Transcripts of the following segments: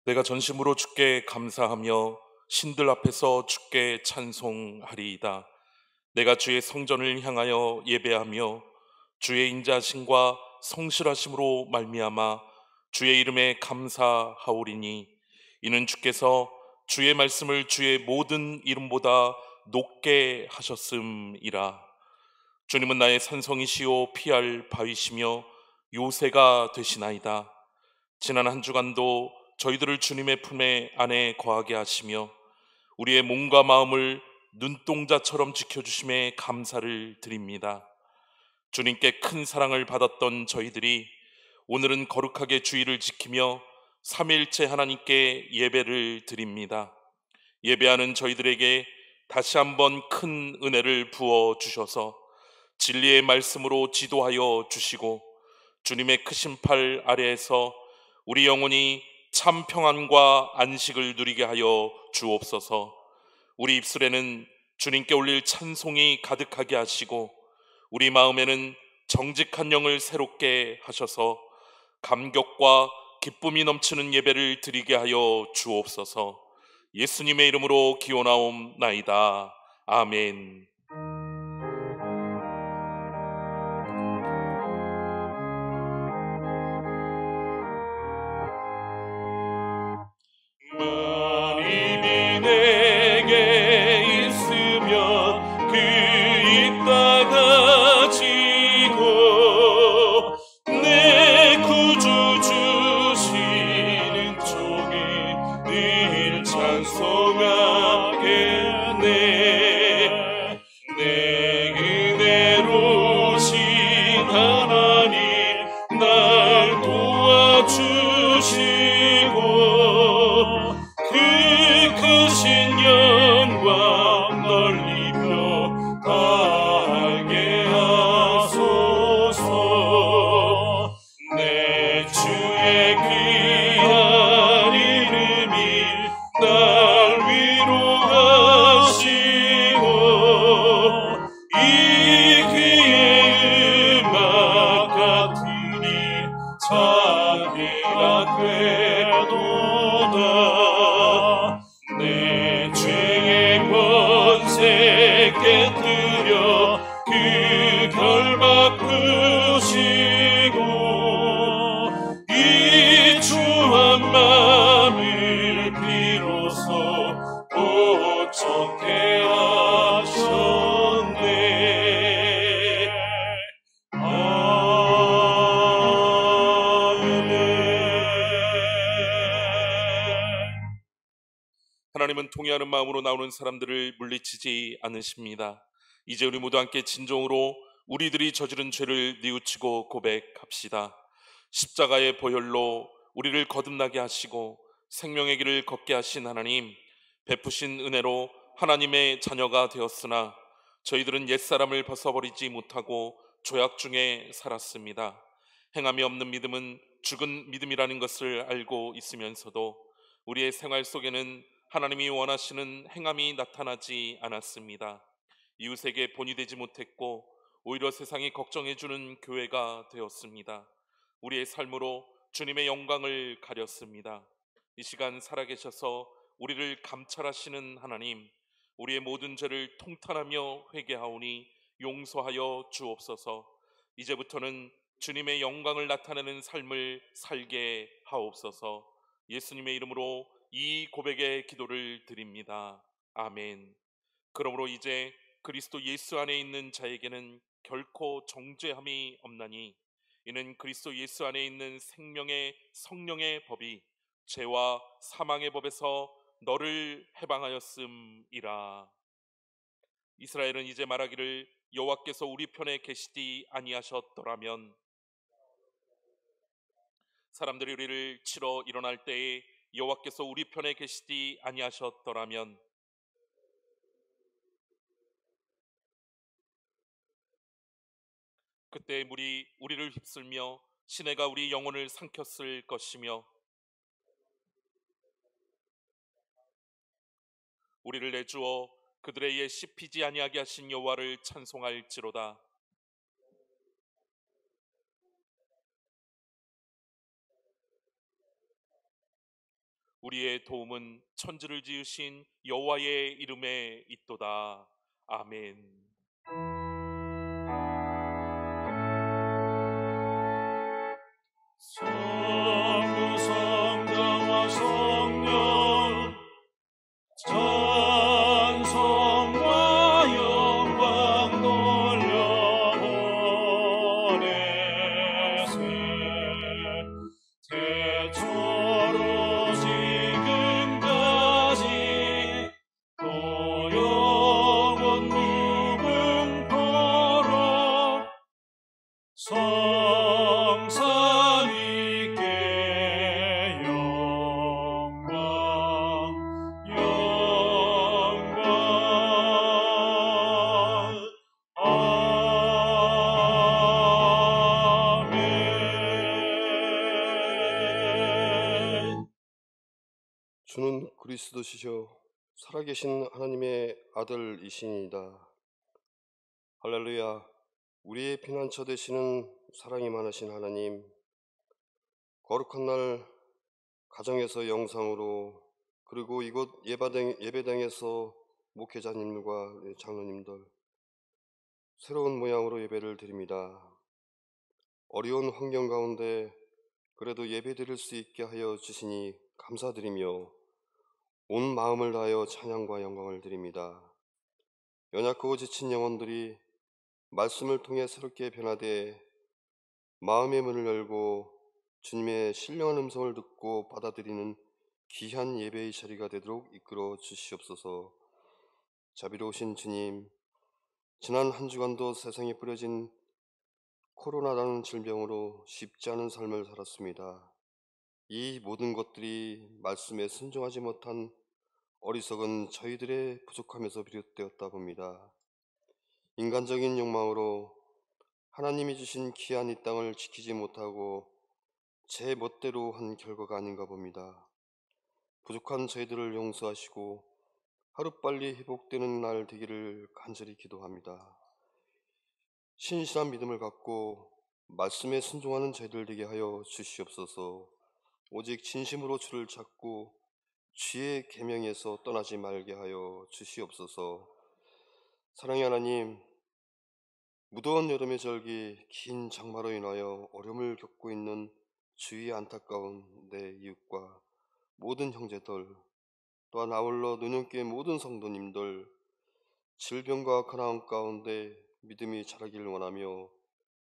내가 전심으로 주께 감사하며 신들 앞에서 주께 찬송하리이다. 내가 주의 성전을 향하여 예배하며 주의 인자하심과 성실하심으로 말미암아 주의 이름에 감사하오리니, 이는 주께서 주의 말씀을 주의 모든 이름보다 높게 하셨음이라. 주님은 나의 산성이시요 피할 바위시며 요새가 되시나이다. 지난 한 주간도 저희들을 주님의 품에 안에 거하게 하시며 우리의 몸과 마음을 눈동자처럼 지켜주심에 감사를 드립니다. 주님께 큰 사랑을 받았던 저희들이 오늘은 거룩하게 주의를 지키며 삼위일체 하나님께 예배를 드립니다. 예배하는 저희들에게 다시 한번 큰 은혜를 부어 주셔서 진리의 말씀으로 지도하여 주시고 주님의 크신 팔 아래에서 우리 영혼이 참 평안과 안식을 누리게 하여 주옵소서. 우리 입술에는 주님께 올릴 찬송이 가득하게 하시고 우리 마음에는 정직한 영을 새롭게 하셔서 감격과 기쁨이 넘치는 예배를 드리게 하여 주옵소서. 예수님의 이름으로 기원하옵나이다. 아멘. 만입이 내게 있으면 그 입다가 지고 내 구주 주시는 종이 늘 찬송하겠네. 내 은혜로우신 하나님 날 도와주시고 그 크신 영광 넓히며 다하게 하소서. 내 주의 귀한 이름이 날 위로하시고 이 귀의 음악 같으니 자기가 되도다. 내 죄의 권세 깨뜨려 그 결박 푸시고 이 주한 마음을 비로소 고쳤게 하셨네. 하나님은 통회하는 마음으로 나오는 사람들을 물리치지 않으십니다. 이제 우리 모두 함께 진정으로 우리들이 저지른 죄를 뉘우치고 고백합시다. 십자가의 보혈로 우리를 거듭나게 하시고 생명의 길을 걷게 하신 하나님, 베푸신 은혜로 하나님의 자녀가 되었으나 저희들은 옛사람을 벗어버리지 못하고 죄악 중에 살았습니다. 행함이 없는 믿음은 죽은 믿음이라는 것을 알고 있으면서도 우리의 생활 속에는 하나님이 원하시는 행함이 나타나지 않았습니다. 이웃에게 본이 되지 못했고 오히려 세상이 걱정해주는 교회가 되었습니다. 우리의 삶으로 주님의 영광을 가렸습니다. 이 시간 살아계셔서 우리를 감찰하시는 하나님, 우리의 모든 죄를 통탄하며 회개하오니 용서하여 주옵소서. 이제부터는 주님의 영광을 나타내는 삶을 살게 하옵소서. 예수님의 이름으로 이 고백의 기도를 드립니다. 아멘. 그러므로 이제 그리스도 예수 안에 있는 자에게는 결코 정죄함이 없나니, 이는 그리스도 예수 안에 있는 생명의 성령의 법이 죄와 사망의 법에서 너를 해방하였음이라. 이스라엘은 이제 말하기를 여호와께서 우리 편에 계시지 아니하셨더라면, 사람들이 우리를 치러 일어날 때에 여호와께서 우리 편에 계시지 아니하셨더라면, 그때 물이 우리를 휩쓸며 시내가 우리 영혼을 삼켰을 것이며 우리를 내주어 그들의 의에 씹히지 아니하게 하신 여호와를 찬송할지로다. 우리의 도움은 천지를 지으신 여호와의 이름에 있도다. 아멘. 성부 성자와 성령 찬송과 영광 돌려보내세 태초로 지금까지 또 영원 무궁토록 성삼위께 영광 영광 아멘. 주는 그리스도시요 살아계신 하나님의 아들이시니이다. 할렐루야. 우리의 피난처 되시는 사랑이 많으신 하나님, 거룩한 날 가정에서 영상으로, 그리고 이곳 예배당에서 목회자님들과 장로님들 새로운 모양으로 예배를 드립니다. 어려운 환경 가운데 그래도 예배 드릴 수 있게 하여 주시니 감사드리며 온 마음을 다하여 찬양과 영광을 드립니다. 연약하고 지친 영혼들이 말씀을 통해 새롭게 변화돼 마음의 문을 열고 주님의 신령한 음성을 듣고 받아들이는 귀한 예배의 자리가 되도록 이끌어 주시옵소서. 자비로우신 주님, 지난 한 주간도 세상에 뿌려진 코로나라는 질병으로 쉽지 않은 삶을 살았습니다. 이 모든 것들이 말씀에 순종하지 못한 어리석은 저희들의 부족함에서 비롯되었다 봅니다. 인간적인 욕망으로 하나님이 주신 귀한 이 땅을 지키지 못하고 제 멋대로 한 결과가 아닌가 봅니다. 부족한 저희들을 용서하시고 하루빨리 회복되는 날 되기를 간절히 기도합니다. 신실한 믿음을 갖고 말씀에 순종하는 저희들 되게 하여 주시옵소서. 오직 진심으로 주를 찾고 주의 계명에서 떠나지 말게 하여 주시옵소서. 사랑의 하나님, 무더운 여름의 절기, 긴 장마로 인하여 어려움을 겪고 있는 주위의 안타까운 내 이웃과 모든 형제들, 또한 아울러 노년교회 모든 성도님들, 질병과 가난함 가운데 믿음이 자라기를 원하며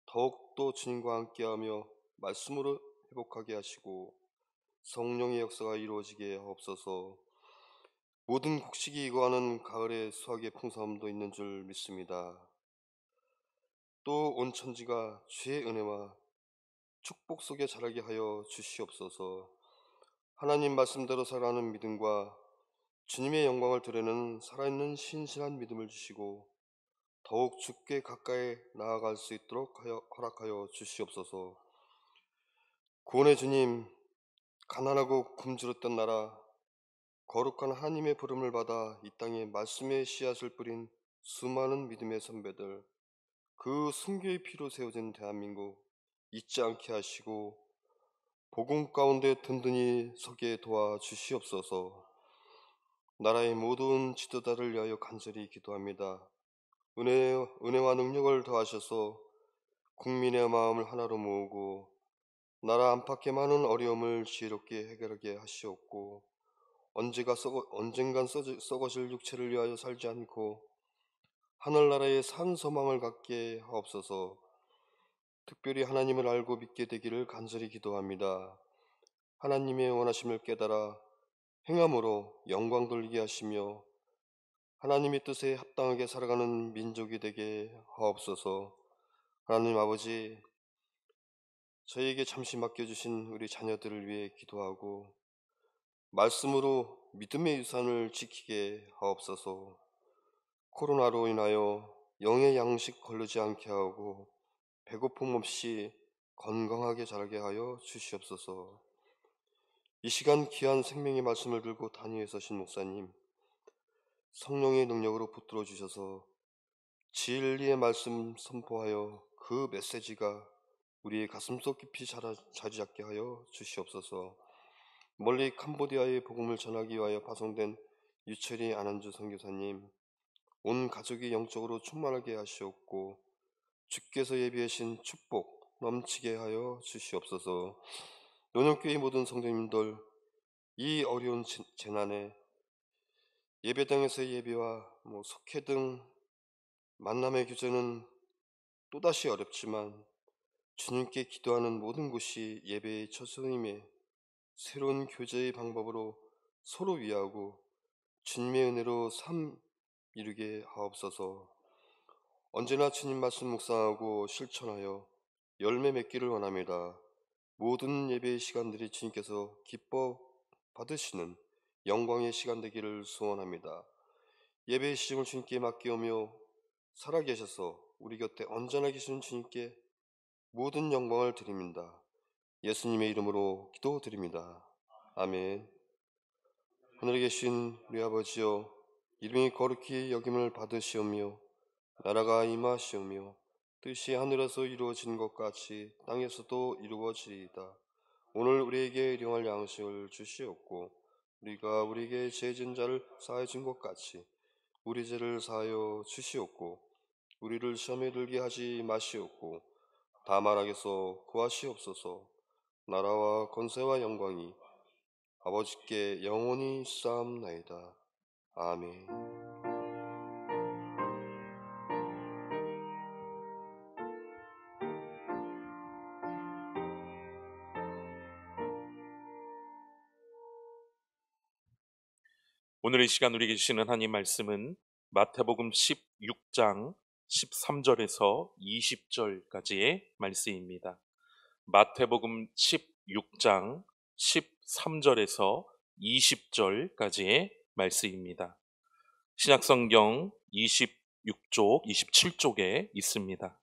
더욱더 주님과 함께하며 말씀으로 회복하게 하시고 성령의 역사가 이루어지게 하옵소서. 모든 곡식이 익어가는 가을의 수확의 풍성함도 있는 줄 믿습니다. 또 온 천지가 주의 은혜와 축복 속에 자라게 하여 주시옵소서. 하나님 말씀대로 살아가는 믿음과 주님의 영광을 드리는 살아있는 신실한 믿음을 주시고 더욱 주께 가까이 나아갈 수 있도록 허락하여 주시옵소서. 구원의 주님, 가난하고 굶주렸던 나라, 거룩한 하나님의 부름을 받아 이 땅에 말씀의 씨앗을 뿌린 수많은 믿음의 선배들, 그 순교의 피로 세워진 대한민국 잊지 않게 하시고 복음 가운데 든든히 서게 도와주시옵소서. 나라의 모든 지도자를 위하여 간절히 기도합니다. 은혜와 능력을 더하셔서 국민의 마음을 하나로 모으고 나라 안팎의 많은 어려움을 지혜롭게 해결하게 하시옵고 언젠간 썩어질 육체를 위하여 살지 않고 하늘나라의 산 소망을 갖게 하옵소서. 특별히 하나님을 알고 믿게 되기를 간절히 기도합니다. 하나님의 원하심을 깨달아 행함으로 영광 돌리게 하시며 하나님의 뜻에 합당하게 살아가는 민족이 되게 하옵소서. 하나님 아버지, 저희에게 잠시 맡겨주신 우리 자녀들을 위해 기도하고 말씀으로 믿음의 유산을 지키게 하옵소서. 코로나로 인하여 영의 양식 거르지 않게 하고 배고픔 없이 건강하게 자라게 하여 주시옵소서. 이 시간 귀한 생명의 말씀을 들고 단위에 서신 목사님, 성령의 능력으로 붙들어 주셔서 진리의 말씀 선포하여 그 메시지가 우리의 가슴속 깊이 자리 잡게 하여 주시옵소서. 멀리 캄보디아의 복음을 전하기 위하여 파송된 유철이 안한주 선교사님, 온 가족이 영적으로 충만하게 하시옵고 주께서 예비하신 축복 넘치게 하여 주시옵소서. 노년교회 모든 성도님들, 이 어려운 재난에 예배당에서의 예배와 속회 등 만남의 교제는 또다시 어렵지만 주님께 기도하는 모든 곳이 예배의 처소임에 새로운 교제의 방법으로 서로 위하고 주님의 은혜로 삶 이루게 하옵소서. 언제나 주님 말씀 묵상하고 실천하여 열매 맺기를 원합니다. 모든 예배의 시간들이 주님께서 기뻐 받으시는 영광의 시간 되기를 소원합니다. 예배의 시중을 주님께 맡기오며 살아계셔서 우리 곁에 언제나 계시는 주님께 모든 영광을 드립니다. 예수님의 이름으로 기도드립니다. 아멘. 하늘에 계신 우리 아버지여, 이름이 거룩히 여김을 받으시오며 나라가 임하시오며 뜻이 하늘에서 이루어진 것 같이 땅에서도 이루어지리이다. 오늘 우리에게 일용할 양식을 주시옵고 우리가 우리에게 죄진 자를 사하여 준 것 같이 우리 죄를 사하여 주시옵고 우리를 시험에 들게 하지 마시옵고 다만 악에서 구하시옵소서. 나라와 권세와 영광이 아버지께 영원히 쌓옵나이다. 아멘. 오늘 이 시간 우리에게 주시는 하나님 말씀은 마태복음 16장 13절에서 20절까지의 말씀입니다. 마태복음 16장 13절에서 20절까지의 말씀입니다. 신약성경 26쪽, 27쪽에 있습니다.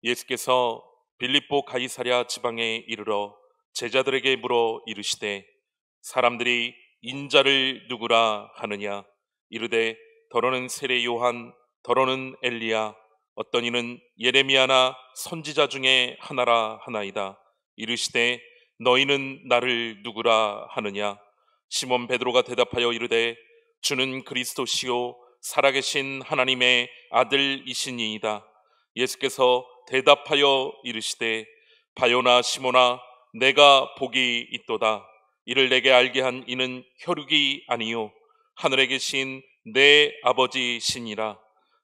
예수께서 빌립보 가이사랴 지방에 이르러 제자들에게 물어 이르시되 사람들이 인자를 누구라 하느냐? 이르되 더러는 세례 요한, 더러는 엘리야, 어떤 이는 예레미야나 선지자 중에 하나라 하나이다. 이르시되 너희는 나를 누구라 하느냐? 시몬 베드로가 대답하여 이르되 주는 그리스도시요 살아계신 하나님의 아들이시니이다. 예수께서 대답하여 이르시되 바요나 시몬아, 내가 복이 있도다. 이를 내게 알게 한 이는 혈육이 아니요 하늘에 계신 내 아버지시니라.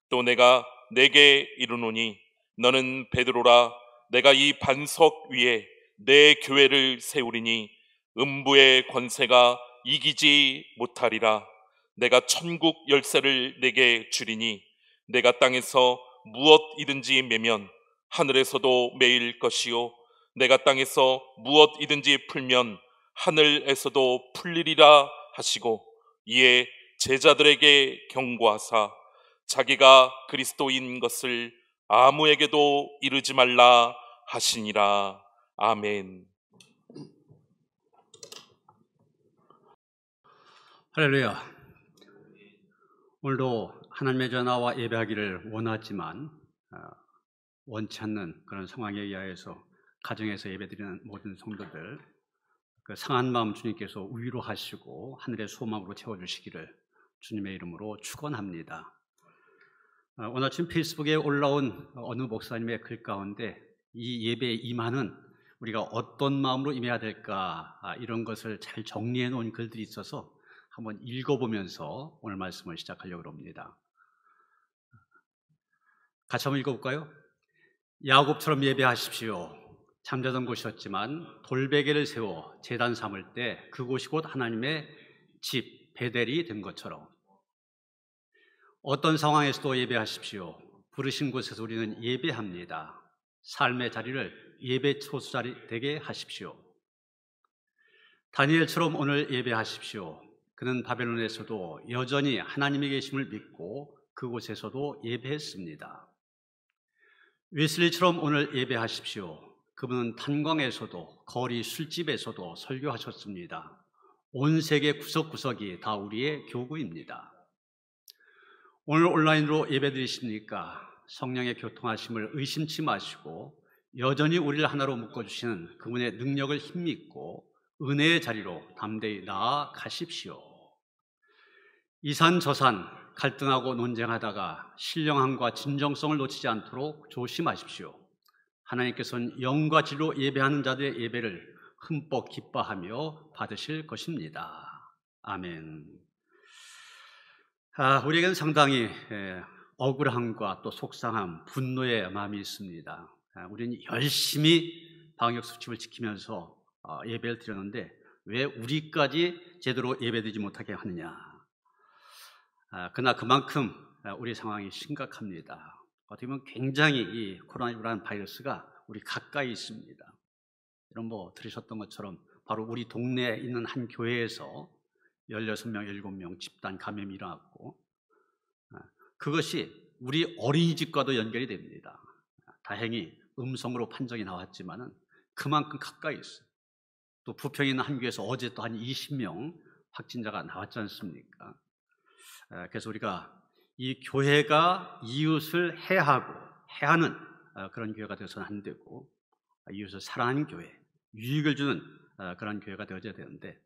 또 내가 내게 이르노니 너는 베드로라. 내가 이 반석 위에 내 교회를 세우리니 음부의 권세가 이기지 못하리라. 내가 천국 열쇠를 내게 주리니 내가 땅에서 무엇이든지 매면 하늘에서도 매일 것이요 내가 땅에서 무엇이든지 풀면 하늘에서도 풀리리라 하시고 이에 제자들에게 경고하사 자기가 그리스도인 것을 아무에게도 이르지 말라 하시니라. 아멘. 할렐루야. 오늘도 하나님의 전화와 예배하기를 원하지만 원치 않는 그런 상황에 의하여서 가정에서 예배드리는 모든 성도들, 그 상한 마음 주님께서 위로하시고 하늘의 소망으로 채워주시기를 주님의 이름으로 축원합니다. 오늘 아침 페이스북에 올라온 어느 목사님의 글 가운데 이 예배에 임하는 우리가 어떤 마음으로 임해야 될까, 이런 것을 잘 정리해 놓은 글들이 있어서 한번 읽어보면서 오늘 말씀을 시작하려고 합니다. 같이 한번 읽어볼까요? 야곱처럼 예배하십시오. 잠자던 곳이었지만 돌베개를 세워 제단 삼을 때 그곳이 곧 하나님의 집 베델이 된 것처럼 어떤 상황에서도 예배하십시오. 부르신 곳에서 우리는 예배합니다. 삶의 자리를 예배 초소 자리 되게 하십시오. 다니엘처럼 오늘 예배하십시오. 그는 바벨론에서도 여전히 하나님의 계심을 믿고 그곳에서도 예배했습니다. 웨슬리처럼 오늘 예배하십시오. 그분은 탄광에서도 거리 술집에서도 설교하셨습니다. 온 세계 구석구석이 다 우리의 교구입니다. 오늘 온라인으로 예배드리십니까? 성령의 교통하심을 의심치 마시고 여전히 우리를 하나로 묶어주시는 그분의 능력을 힘입고 은혜의 자리로 담대히 나아가십시오. 이산 저산 갈등하고 논쟁하다가 신령함과 진정성을 놓치지 않도록 조심하십시오. 하나님께서는 영과 진로 예배하는 자들의 예배를 흠뻑 기뻐하며 받으실 것입니다. 아멘. 우리에게는 상당히 억울함과 또 속상함, 분노의 마음이 있습니다. 우리는 열심히 방역수칙을 지키면서 예배를 드렸는데 왜 우리까지 제대로 예배드리지 못하게 하느냐. 그러나 그만큼 우리 상황이 심각합니다. 어떻게 보면 굉장히 이 코로나19라는 바이러스가 우리 가까이 있습니다. 여러분 들으셨던 것처럼 바로 우리 동네에 있는 한 교회에서 16명, 7명 집단 감염이 일어났고 그것이 우리 어린이집과도 연결이 됩니다. 다행히 음성으로 판정이 나왔지만은 그만큼 가까이 있어요. 또 부평에 있는 한 교회에서 어제 또 한 20명 확진자가 나왔지 않습니까? 그래서 우리가 이 교회가 이웃을 해하는 그런 교회가 되어서는 안 되고 이웃을 사랑하는 교회, 유익을 주는 그런 교회가 되어져야 되는데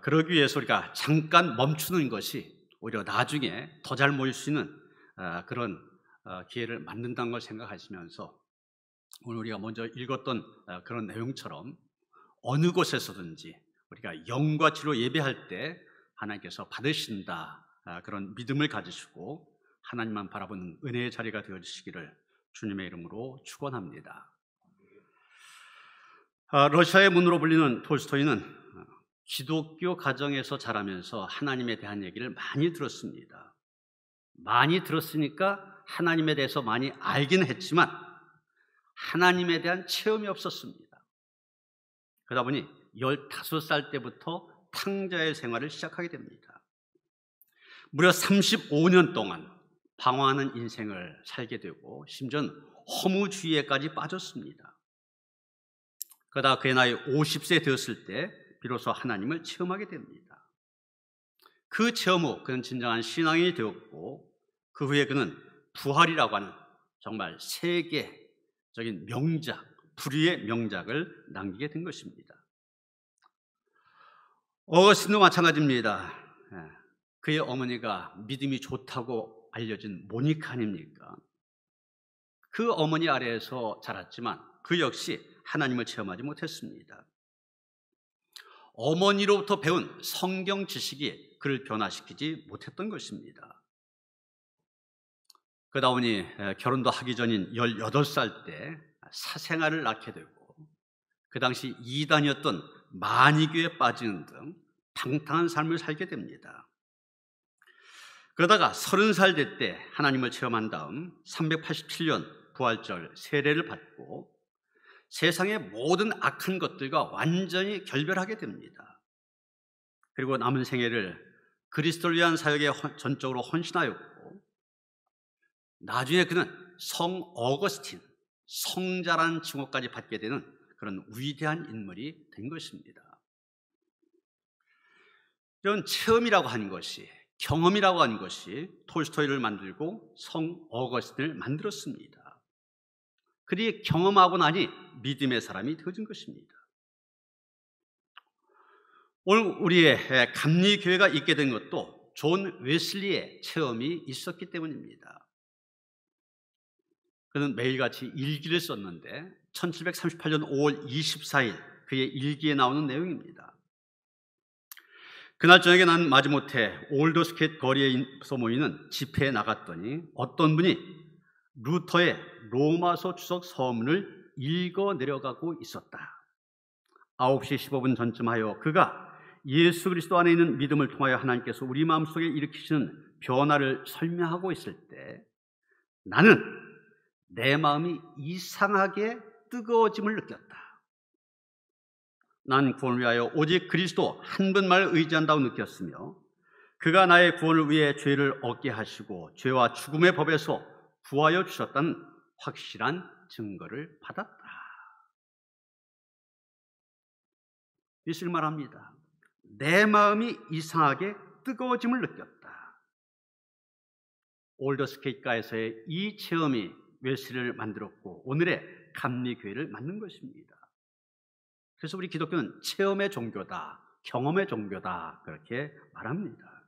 그러기 위해서 우리가 잠깐 멈추는 것이 오히려 나중에 더 잘 모일 수 있는 그런 기회를 만든다는 걸 생각하시면서 오늘 우리가 먼저 읽었던 그런 내용처럼 어느 곳에서든지 우리가 영과 지로 예배할 때 하나님께서 받으신다 그런 믿음을 가지시고 하나님만 바라보는 은혜의 자리가 되어주시기를 주님의 이름으로 축원합니다. 러시아의 문으로 불리는 톨스토이는 기독교 가정에서 자라면서 하나님에 대한 얘기를 많이 들었습니다. 많이 들었으니까 하나님에 대해서 많이 알긴 했지만 하나님에 대한 체험이 없었습니다. 그러다 보니 15살 때부터 탕자의 생활을 시작하게 됩니다. 무려 35년 동안 방황하는 인생을 살게 되고 심지어는 허무주의에까지 빠졌습니다. 그러다가 그의 나이 50세 되었을 때 비로소 하나님을 체험하게 됩니다. 그 체험 후 그는 진정한 신앙인이 되었고 그 후에 그는 부활이라고 하는 정말 세계적인 명작, 불의의 명작을 남기게 된 것입니다. 어거스틴도 마찬가지입니다. 그의 어머니가 믿음이 좋다고 알려진 모니카 아닙니까? 그 어머니 아래에서 자랐지만 그 역시 하나님을 체험하지 못했습니다. 어머니로부터 배운 성경 지식이 그를 변화시키지 못했던 것입니다. 그러다 보니 결혼도 하기 전인 18살 때 사생아를 낳게 되고 그 당시 이단이었던 만이교에 빠지는 등 방탕한 삶을 살게 됩니다. 그러다가 30살 될 때 하나님을 체험한 다음 387년 부활절 세례를 받고 세상의 모든 악한 것들과 완전히 결별하게 됩니다. 그리고 남은 생애를 그리스도를 위한 사역에 전적으로 헌신하였고 나중에 그는 성 어거스틴, 성자라는 칭호까지 받게 되는 그런 위대한 인물이 된 것입니다. 이런 체험이라고 하는 것이, 경험이라고 하는 것이 톨스토이를 만들고 성 어거스틴을 만들었습니다. 그들이 경험하고 나니 믿음의 사람이 되어진 것입니다. 오늘 우리의 감리교회가 있게 된 것도 존 웨슬리의 체험이 있었기 때문입니다. 그는 매일같이 일기를 썼는데 1738년 5월 24일 그의 일기에 나오는 내용입니다. 그날 저녁에 난 마지못해 올더스켓 거리에서 모이는 집회에 나갔더니 어떤 분이 루터의 로마서 주석 서문을 읽어 내려가고 있었다. 9시 15분 전쯤 하여 그가 예수 그리스도 안에 있는 믿음을 통하여 하나님께서 우리 마음속에 일으키시는 변화를 설명하고 있을 때 나는 내 마음이 이상하게 뜨거워짐을 느꼈다. 난 구원을 위하여 오직 그리스도 한 분만을 의지한다고 느꼈으며 그가 나의 구원을 위해 죄를 얻게 하시고 죄와 죽음의 법에서 구하여 주셨다는 확실한 증거를 받았다. 있을 말합니다. 내 마음이 이상하게 뜨거워짐을 느꼈다. 올더스케이트가에서의 이 체험이 웨슬리를 만들었고 오늘의 감리교회를 만든 것입니다. 그래서 우리 기독교는 체험의 종교다, 경험의 종교다 그렇게 말합니다.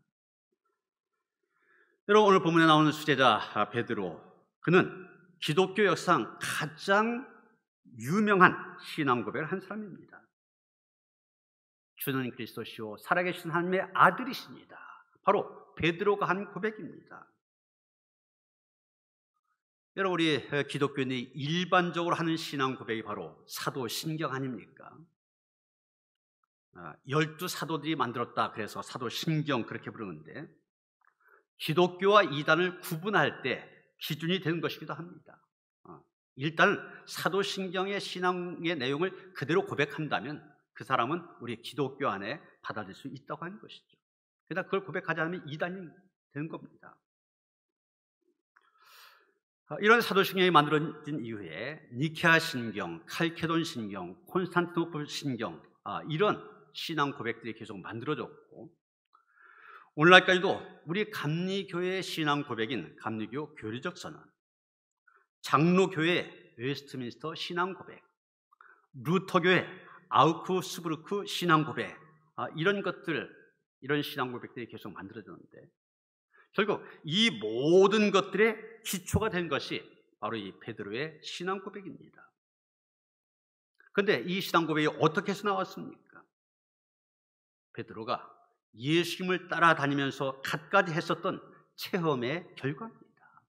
여러분, 오늘 본문에 나오는 수제자 베드로, 그는 기독교 역사상 가장 유명한 신앙 고백을 한 사람입니다. 주는 그리스도시요 살아계신 하나님의 아들이십니다. 바로 베드로가 한 고백입니다. 여러분, 우리 기독교인이 일반적으로 하는 신앙 고백이 바로 사도신경 아닙니까? 12사도들이 만들었다 그래서 사도신경 그렇게 부르는데, 기독교와 이단을 구분할 때 기준이 되는 것이기도 합니다. 일단 사도신경의 신앙의 내용을 그대로 고백한다면 그 사람은 우리 기독교 안에 받아들일 수 있다고 하는 것이죠. 그러나 그걸 고백하지 않으면 이단이 되는 겁니다. 이런 사도신경이 만들어진 이후에 니케아 신경, 칼케돈 신경, 콘스탄티노플 신경, 이런 신앙 고백들이 계속 만들어졌고, 오늘날까지도 우리 감리교회의 신앙 고백인 감리교 교리적 선언, 장로교회 웨스트민스터 신앙 고백, 루터교회 아우크스부르크 신앙 고백, 이런 것들, 이런 신앙 고백들이 계속 만들어졌는데, 결국 이 모든 것들의 기초가 된 것이 바로 이 베드로의 신앙 고백입니다. 그런데 이 신앙 고백이 어떻게 해서 나왔습니까? 베드로가 예수님을 따라다니면서 갖가지 했었던 체험의 결과입니다.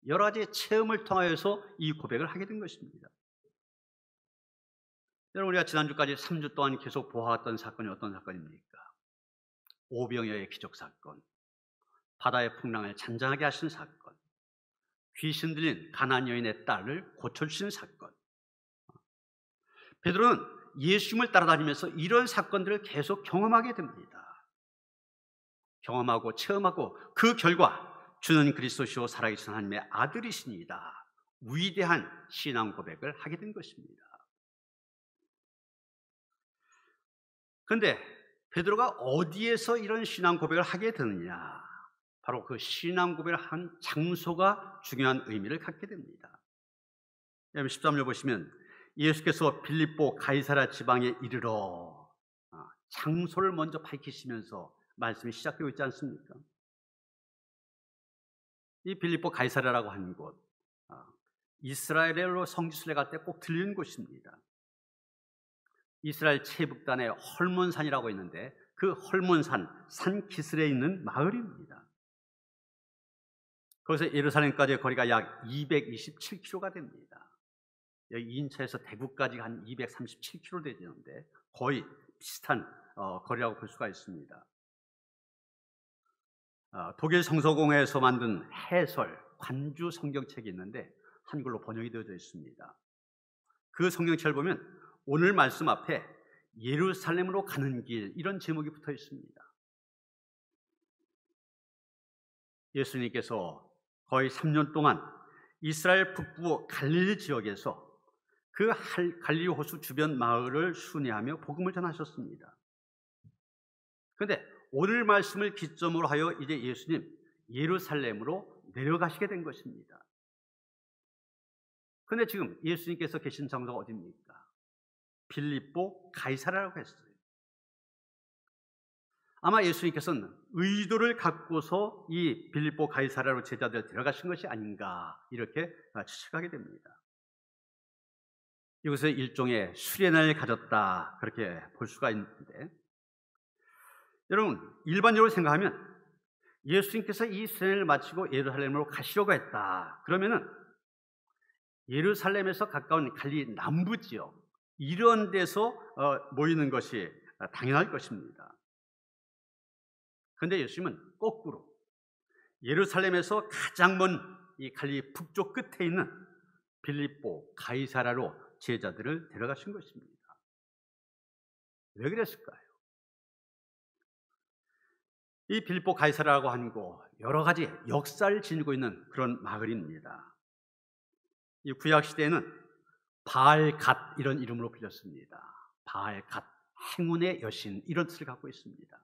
여러 가지 체험을 통하여서 이 고백을 하게 된 것입니다. 여러분, 우리가 지난주까지 3주 동안 계속 보아왔던 사건이 어떤 사건입니까? 오병이어의 기적 사건, 바다의 풍랑을 잔잔하게 하신 사건, 귀신 들린 가나안 여인의 딸을 고쳐주신 사건. 베드로는 예수님을 따라다니면서 이런 사건들을 계속 경험하게 됩니다. 경험하고 체험하고 그 결과 주는 그리스도시요 살아계신 하나님의 아들이십니다. 위대한 신앙 고백을 하게 된 것입니다. 그런데 베드로가 어디에서 이런 신앙 고백을 하게 되느냐? 바로 그 신앙 고백을 한 장소가 중요한 의미를 갖게 됩니다. 13절 보시면 예수께서 빌립보 가이사랴 지방에 이르러, 장소를 먼저 밝히시면서 말씀이 시작되고 있지 않습니까? 이 빌립보 가이사랴라고 하는 곳, 이스라엘로 성지순례 갈 때 꼭 들리는 곳입니다. 이스라엘 최북단에 헐몬산이라고 있는데 그 헐몬산 산 기슭에 있는 마을입니다. 거기서 예루살렘까지의 거리가 약 227km가 됩니다. 여기 인천에서 대구까지 한 237km 되는데 거의 비슷한 거리라고 볼 수가 있습니다. 독일 성서공회에서 만든 해설 관주 성경책이 있는데 한글로 번역이 되어져 있습니다. 그 성경책을 보면 오늘 말씀 앞에 예루살렘으로 가는 길, 이런 제목이 붙어 있습니다. 예수님께서 거의 3년 동안 이스라엘 북부 갈릴리 지역에서 그 갈릴리 호수 주변 마을을 순회하며 복음을 전하셨습니다. 그런데 오늘 말씀을 기점으로 하여 이제 예수님 예루살렘으로 내려가시게 된 것입니다. 그런데 지금 예수님께서 계신 장소가 어디입니까? 빌립보 가이사랴라고 했어요. 아마 예수님께서는 의도를 갖고서 이 빌립보 가이사랴로 제자들 데려가신 것이 아닌가, 이렇게 추측하게 됩니다. 이곳에 일종의 수련을 가졌다, 그렇게 볼 수가 있는데, 여러분, 일반적으로 생각하면 예수님께서 이 수련을 마치고 예루살렘으로 가시려고 했다, 그러면은 예루살렘에서 가까운 갈릴리 남부 지역, 이런 데서 모이는 것이 당연할 것입니다. 그런데 예수님은 거꾸로 예루살렘에서 가장 먼 이 갈릴리 북쪽 끝에 있는 빌립보 가이사랴로 제자들을 데려가신 것입니다. 왜 그랬을까요? 이 빌립보 가이사랴라고 하는 곳, 여러 가지 역사를 지니고 있는 그런 마을입니다. 이 구약 시대에는 바알갓, 이런 이름으로 불렸습니다. 바알갓, 행운의 여신, 이런 뜻을 갖고 있습니다.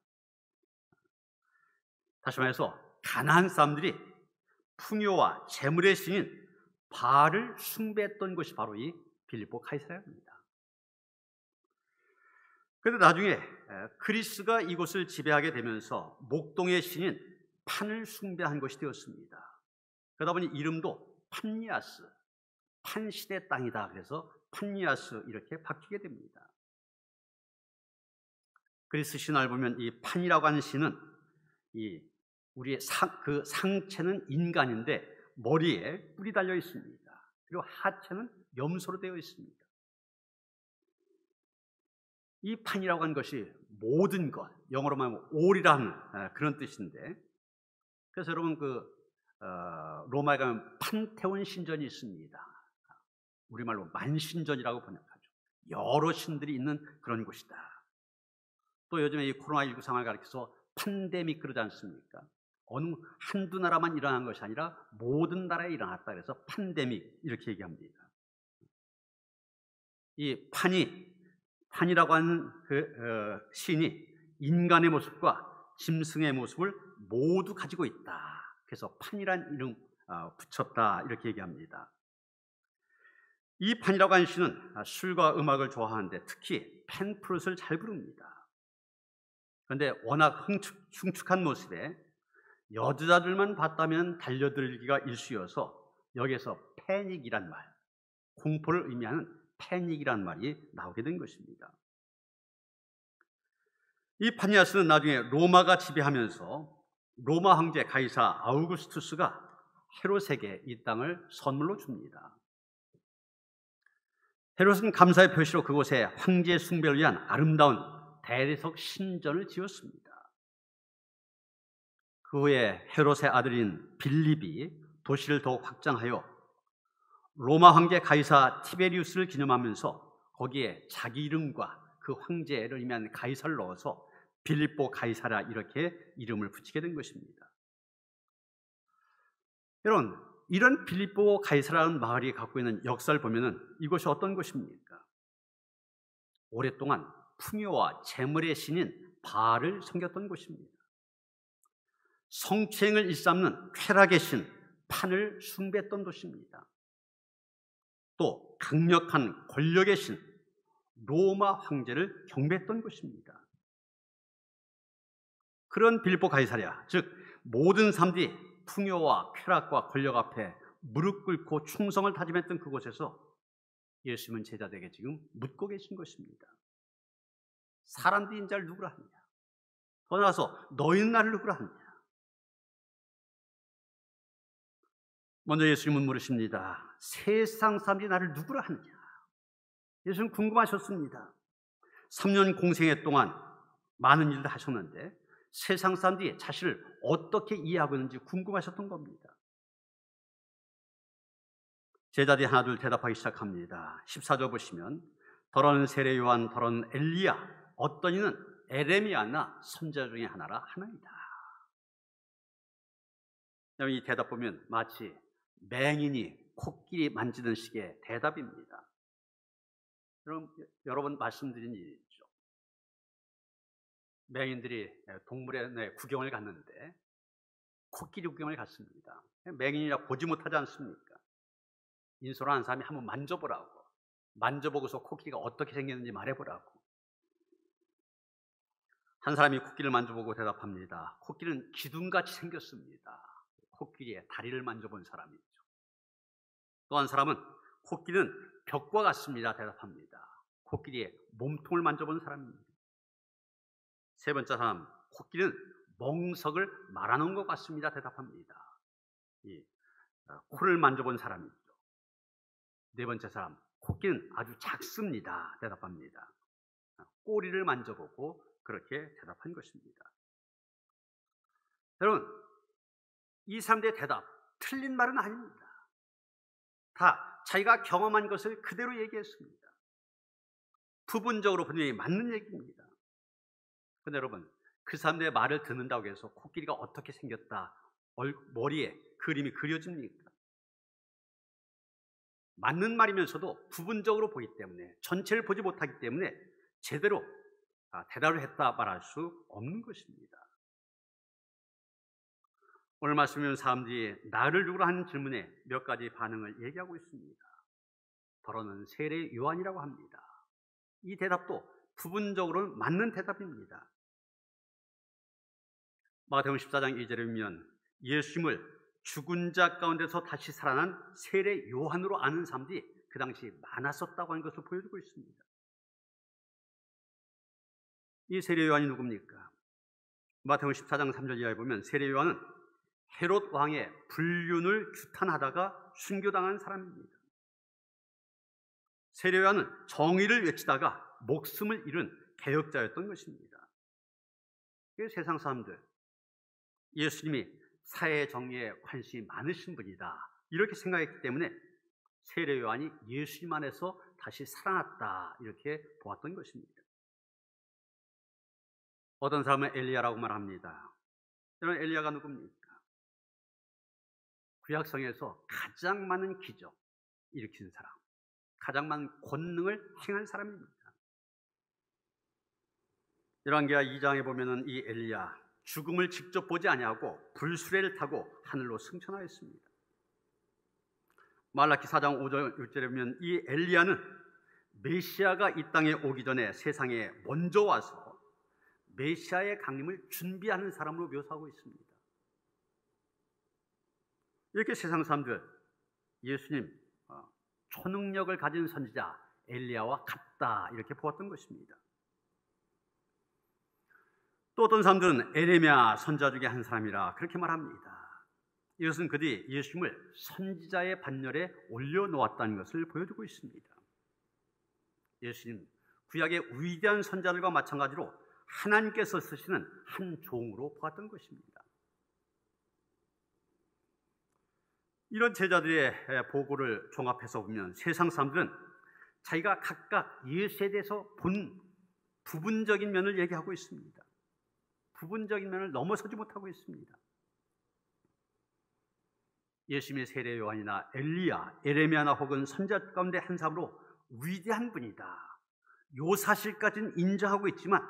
다시 말해서 가나안 사람들이 풍요와 재물의 신인 바알을 숭배했던 곳이 바로 이 빌립보 카이사랴입니다. 그런데 나중에 그리스가 이곳을 지배하게 되면서 목동의 신인 판을 숭배한 것이 되었습니다. 그러다 보니 이름도 판니아스, 판시대 땅이다. 그래서 판니아스 이렇게 바뀌게 됩니다. 그리스 신화를 보면 이 판이라고 하는 신은 우리의 그 상체는 인간인데 머리에 뿔이 달려 있습니다. 그리고 하체는 염소로 되어 있습니다. 이 판이라고 하는 것이 모든 것, 영어로 말하면 all이라는 그런 뜻인데, 그래서 여러분 로마에 가면 판테온 신전이 있습니다. 우리말로 만신전이라고 번역하죠. 여러 신들이 있는 그런 곳이다. 또 요즘에 이 코로나19 상황을 가리켜서 팬데믹 그러지 않습니까? 어느 한두 나라만 일어난 것이 아니라 모든 나라에 일어났다. 그래서 팬데믹 이렇게 얘기합니다. 이 판이라고 하는 신이 인간의 모습과 짐승의 모습을 모두 가지고 있다. 그래서 판이란 이름 붙였다 이렇게 얘기합니다. 이 판이라고 하는 신은 술과 음악을 좋아하는데 특히 팬프룻을 잘 부릅니다. 그런데 워낙 흉측한 모습에 여자들만 봤다면 달려들기가 일쑤여서 여기에서 패닉이란 말, 공포를 의미하는 패닉이란 말이 나오게 된 것입니다. 이 판니아스는 나중에 로마가 지배하면서 로마 황제 가이사 아우구스투스가 헤롯에게 이 땅을 선물로 줍니다. 헤롯은 감사의 표시로 그곳에 황제 숭배를 위한 아름다운 대리석 신전을 지었습니다. 그 후에 헤롯의 아들인 빌립이 도시를 더욱 확장하여 로마 황제 가이사 티베리우스를 기념하면서 거기에 자기 이름과 그 황제를 의미하는 가이사를 넣어서 빌립보 가이사라 이렇게 이름을 붙이게 된 것입니다. 여러분, 이런 빌립보 가이사라는 마을이 갖고 있는 역사를 보면은 이곳이 어떤 곳입니까? 오랫동안 풍요와 재물의 신인 바알을 섬겼던 곳입니다. 성추행을 일삼는 쾌락의 신 판을 숭배했던 곳입니다. 또 강력한 권력의 신 로마 황제를 경배했던 곳입니다. 그런 빌립보 가이사랴, 즉 모든 사람들이 풍요와 쾌락과 권력 앞에 무릎 꿇고 충성을 다짐했던 그곳에서 예수님은 제자들에게 지금 묻고 계신 것입니다. 사람들이 인자를 누구라 하느냐? 더 나아가서 너희는 나를 누구라 하느냐? 먼저 예수님은 물으십니다. 세상 사람들이 나를 누구라 하느냐? 예수님은 궁금하셨습니다. 3년 공생애 동안 많은 일을 하셨는데 세상 사람들이 자신을 어떻게 이해하고 있는지 궁금하셨던 겁니다. 제자들이 하나둘 대답하기 시작합니다. 14절 보시면 더러는 세례 요한, 더러는 엘리야, 어떤 이는 에레미야나 선지자 중에 하나이다. 이 대답 보면 마치 맹인이 코끼리 만지는 식의 대답입니다. 여러분 말씀드린 일이죠. 맹인들이 동물원에 구경을 갔는데 코끼리 구경을 갔습니다. 맹인이라 보지 못하지 않습니까? 인솔 하는 사람이 한번 만져보라고, 만져보고서 코끼리가 어떻게 생겼는지 말해보라고. 한 사람이 코끼리를 만져보고 대답합니다. 코끼리는 기둥같이 생겼습니다. 코끼리의 다리를 만져본 사람이죠. 또 한 사람은 코끼리는 벽과 같습니다. 대답합니다. 코끼리의 몸통을 만져본 사람입니다. 세 번째 사람, 코끼리는 멍석을 말아놓은 것 같습니다. 대답합니다. 코를 만져본 사람이죠. 네 번째 사람, 코끼리는 아주 작습니다. 대답합니다. 꼬리를 만져보고 그렇게 대답한 것입니다. 여러분, 이 사람들의 대답, 틀린 말은 아닙니다. 다 자기가 경험한 것을 그대로 얘기했습니다. 부분적으로 분명히 맞는 얘기입니다. 그런데 여러분, 그 사람들의 말을 듣는다고 해서 코끼리가 어떻게 생겼다, 머리에 그림이 그려집니까? 맞는 말이면서도 부분적으로 보기 때문에, 전체를 보지 못하기 때문에 제대로 대답을 했다 말할 수 없는 것입니다. 오늘 말씀은 사람들이 나를 누구로 하는 질문에 몇 가지 반응을 얘기하고 있습니다. 바로는 세례 요한이라고 합니다. 이 대답도 부분적으로는 맞는 대답입니다. 마태복음 14장 2절에 보면 예수님을 죽은 자 가운데서 다시 살아난 세례 요한으로 아는 사람들이 그 당시 많았었다고 하는 것을 보여주고 있습니다. 이 세례 요한이 누굽니까? 마태복음 14장 3절 이하에 보면 세례 요한은 헤롯 왕의 불륜을 규탄하다가 순교당한 사람입니다. 세례 요한은 정의를 외치다가 목숨을 잃은 개혁자였던 것입니다. 세상 사람들, 예수님이 사회 정의에 관심이 많으신 분이다 이렇게 생각했기 때문에 세례 요한이 예수님 안에서 다시 살아났다 이렇게 보았던 것입니다. 어떤 사람은 엘리야라고 말합니다. 여러분, 엘리야가 누굽니까? 구약성에서 가장 많은 기적 일으킨 사람, 가장 많은 권능을 행한 사람입니다. 열왕기하 2장에 보면은 이 엘리야 죽음을 직접 보지 아니하고 불수레를 타고 하늘로 승천하였습니다. 말라기 4장 5절 6절에 보면 이 엘리야는 메시아가 이 땅에 오기 전에 세상에 먼저 와서 메시아의 강림을 준비하는 사람으로 묘사하고 있습니다. 이렇게 세상 사람들 예수님 초능력을 가진 선지자 엘리야와 같다 이렇게 보았던 것입니다. 또 어떤 사람들은 에레미야 선지자 중에 한 사람이라 그렇게 말합니다. 이것은 그들이 예수님을 선지자의 반열에 올려놓았다는 것을 보여주고 있습니다. 예수님 구약의 위대한 선지자들과 마찬가지로 하나님께서 쓰시는 한 종으로 보았던 것입니다. 이런 제자들의 보고를 종합해서 보면 세상 사람들은 자기가 각각 예수에 대해서 본 부분적인 면을 얘기하고 있습니다. 부분적인 면을 넘어서지 못하고 있습니다. 예수님의 세례 요한이나 엘리야, 에레미야나 혹은 선지자 가운데 한 사람으로 위대한 분이다. 요 사실까지는 인정하고 있지만